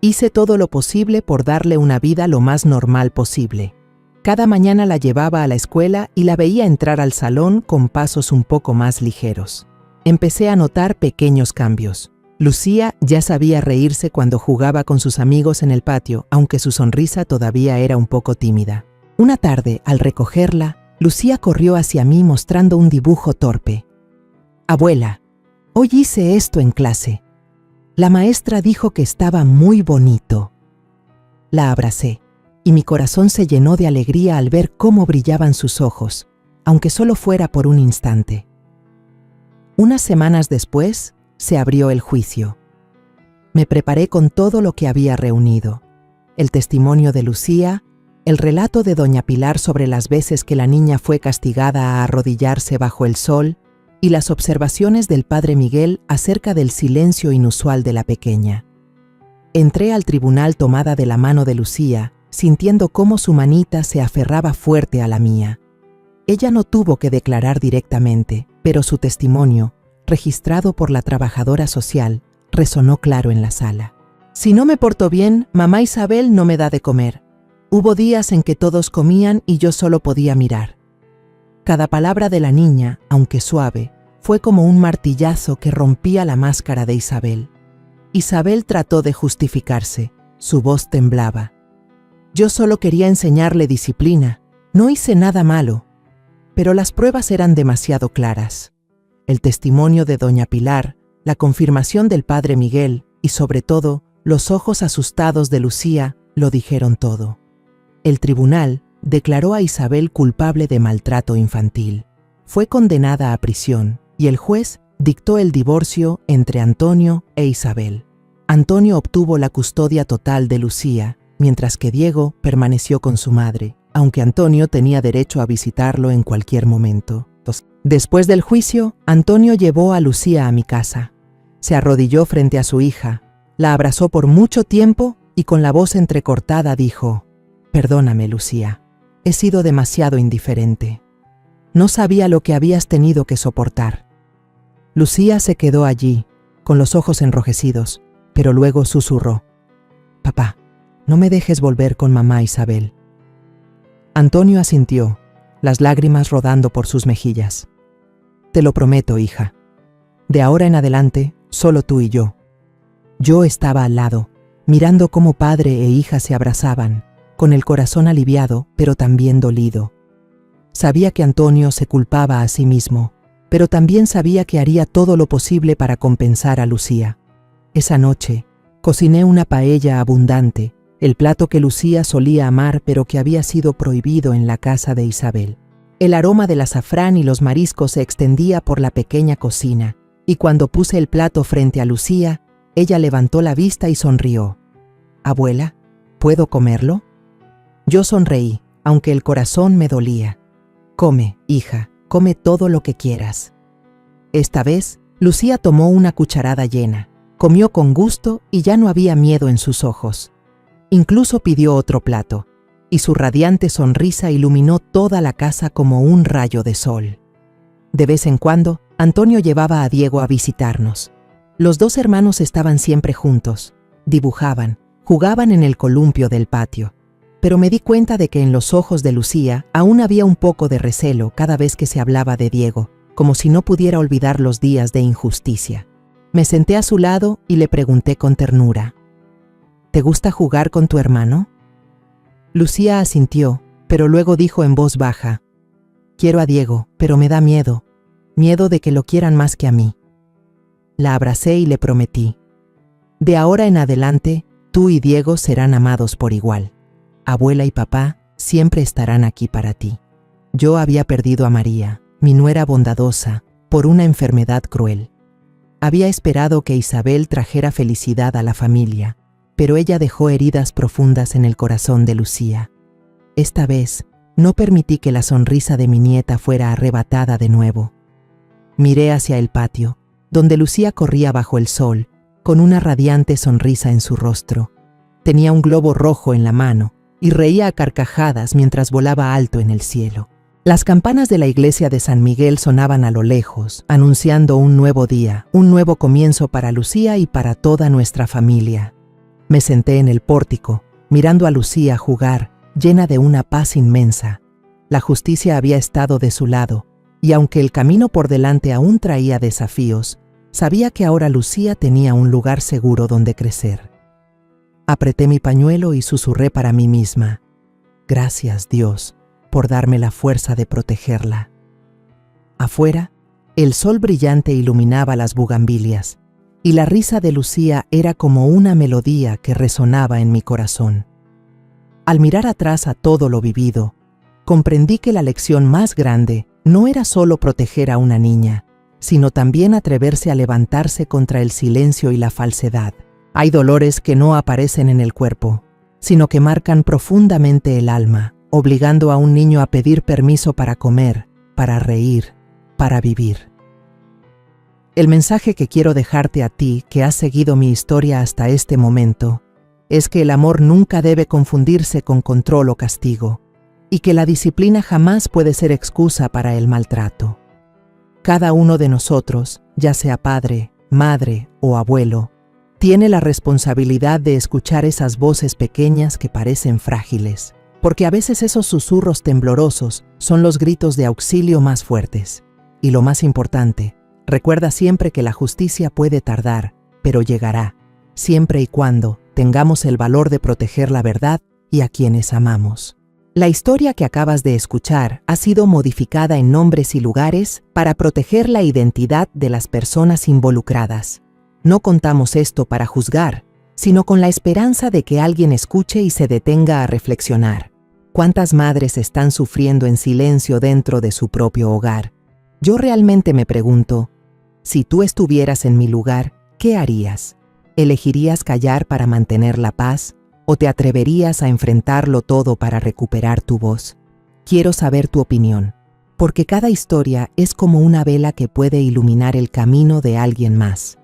Hice todo lo posible por darle una vida lo más normal posible. Cada mañana la llevaba a la escuela y la veía entrar al salón con pasos un poco más ligeros. Empecé a notar pequeños cambios. Lucía ya sabía reírse cuando jugaba con sus amigos en el patio, aunque su sonrisa todavía era un poco tímida. Una tarde, al recogerla, Lucía corrió hacia mí mostrando un dibujo torpe. «Abuela, hoy hice esto en clase. La maestra dijo que estaba muy bonito». La abracé, y mi corazón se llenó de alegría al ver cómo brillaban sus ojos, aunque solo fuera por un instante. Unas semanas después, se abrió el juicio. Me preparé con todo lo que había reunido: el testimonio de Lucía, el relato de doña Pilar sobre las veces que la niña fue castigada a arrodillarse bajo el sol y las observaciones del padre Miguel acerca del silencio inusual de la pequeña. Entré al tribunal tomada de la mano de Lucía, sintiendo cómo su manita se aferraba fuerte a la mía. Ella no tuvo que declarar directamente, pero su testimonio, registrado por la trabajadora social, resonó claro en la sala. Si no me porto bien, mamá Isabel no me da de comer. Hubo días en que todos comían y yo solo podía mirar. Cada palabra de la niña, aunque suave, fue como un martillazo que rompía la máscara de Isabel. Isabel trató de justificarse, su voz temblaba. Yo solo quería enseñarle disciplina, no hice nada malo, pero las pruebas eran demasiado claras. El testimonio de doña Pilar, la confirmación del padre Miguel y, sobre todo, los ojos asustados de Lucía lo dijeron todo. El tribunal declaró a Isabel culpable de maltrato infantil. Fue condenada a prisión y el juez dictó el divorcio entre Antonio e Isabel. Antonio obtuvo la custodia total de Lucía, mientras que Diego permaneció con su madre, aunque Antonio tenía derecho a visitarlo en cualquier momento. Después del juicio, Antonio llevó a Lucía a mi casa. Se arrodilló frente a su hija, la abrazó por mucho tiempo y con la voz entrecortada dijo: «Perdóname, Lucía, he sido demasiado indiferente. No sabía lo que habías tenido que soportar». Lucía se quedó allí, con los ojos enrojecidos, pero luego susurró: «Papá, no me dejes volver con mamá Isabel». Antonio asintió, las lágrimas rodando por sus mejillas. «Te lo prometo, hija. De ahora en adelante, solo tú y yo». Yo estaba al lado, mirando cómo padre e hija se abrazaban, con el corazón aliviado, pero también dolido. Sabía que Antonio se culpaba a sí mismo, pero también sabía que haría todo lo posible para compensar a Lucía. Esa noche, cociné una paella abundante, el plato que Lucía solía amar pero que había sido prohibido en la casa de Isabel. El aroma del azafrán y los mariscos se extendía por la pequeña cocina, y cuando puse el plato frente a Lucía, ella levantó la vista y sonrió. «Abuela, ¿puedo comerlo?» Yo sonreí, aunque el corazón me dolía. «Come, hija, come todo lo que quieras». Esta vez, Lucía tomó una cucharada llena, comió con gusto y ya no había miedo en sus ojos. Incluso pidió otro plato, y su radiante sonrisa iluminó toda la casa como un rayo de sol. De vez en cuando, Antonio llevaba a Diego a visitarnos. Los dos hermanos estaban siempre juntos, dibujaban, jugaban en el columpio del patio. Pero me di cuenta de que en los ojos de Lucía aún había un poco de recelo cada vez que se hablaba de Diego, como si no pudiera olvidar los días de injusticia. Me senté a su lado y le pregunté con ternura: «¿Te gusta jugar con tu hermano?» Lucía asintió, pero luego dijo en voz baja: «Quiero a Diego, pero me da miedo de que lo quieran más que a mí». La abracé y le prometí: «De ahora en adelante, tú y Diego serán amados por igual. Abuela y papá siempre estarán aquí para ti». Yo había perdido a María, mi nuera bondadosa, por una enfermedad cruel. Había esperado que Isabel trajera felicidad a la familia, pero ella dejó heridas profundas en el corazón de Lucía. Esta vez, no permití que la sonrisa de mi nieta fuera arrebatada de nuevo. Miré hacia el patio, donde Lucía corría bajo el sol, con una radiante sonrisa en su rostro. Tenía un globo rojo en la mano y reía a carcajadas mientras volaba alto en el cielo. Las campanas de la iglesia de San Miguel sonaban a lo lejos, anunciando un nuevo día, un nuevo comienzo para Lucía y para toda nuestra familia. Me senté en el pórtico, mirando a Lucía jugar, llena de una paz inmensa. La justicia había estado de su lado, y aunque el camino por delante aún traía desafíos, sabía que ahora Lucía tenía un lugar seguro donde crecer. Apreté mi pañuelo y susurré para mí misma: «Gracias, Dios, por darme la fuerza de protegerla». Afuera, el sol brillante iluminaba las bugambilias, y la risa de Lucía era como una melodía que resonaba en mi corazón. Al mirar atrás a todo lo vivido, comprendí que la lección más grande no era solo proteger a una niña, sino también atreverse a levantarse contra el silencio y la falsedad. Hay dolores que no aparecen en el cuerpo, sino que marcan profundamente el alma, obligando a un niño a pedir permiso para comer, para reír, para vivir. El mensaje que quiero dejarte a ti, que has seguido mi historia hasta este momento, es que el amor nunca debe confundirse con control o castigo, y que la disciplina jamás puede ser excusa para el maltrato. Cada uno de nosotros, ya sea padre, madre o abuelo, tiene la responsabilidad de escuchar esas voces pequeñas que parecen frágiles, porque a veces esos susurros temblorosos son los gritos de auxilio más fuertes. Y lo más importante, recuerda siempre que la justicia puede tardar, pero llegará, siempre y cuando tengamos el valor de proteger la verdad y a quienes amamos. La historia que acabas de escuchar ha sido modificada en nombres y lugares para proteger la identidad de las personas involucradas. No contamos esto para juzgar, sino con la esperanza de que alguien escuche y se detenga a reflexionar. ¿Cuántas madres están sufriendo en silencio dentro de su propio hogar? Yo realmente me pregunto, si tú estuvieras en mi lugar, ¿qué harías? ¿Elegirías callar para mantener la paz? ¿O te atreverías a enfrentarlo todo para recuperar tu voz? Quiero saber tu opinión, porque cada historia es como una vela que puede iluminar el camino de alguien más.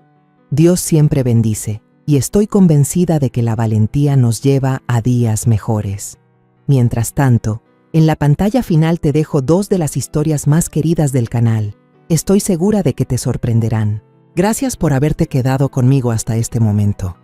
Dios siempre bendice, y estoy convencida de que la valentía nos lleva a días mejores. Mientras tanto, en la pantalla final te dejo 2 de las historias más queridas del canal. Estoy segura de que te sorprenderán. Gracias por haberte quedado conmigo hasta este momento.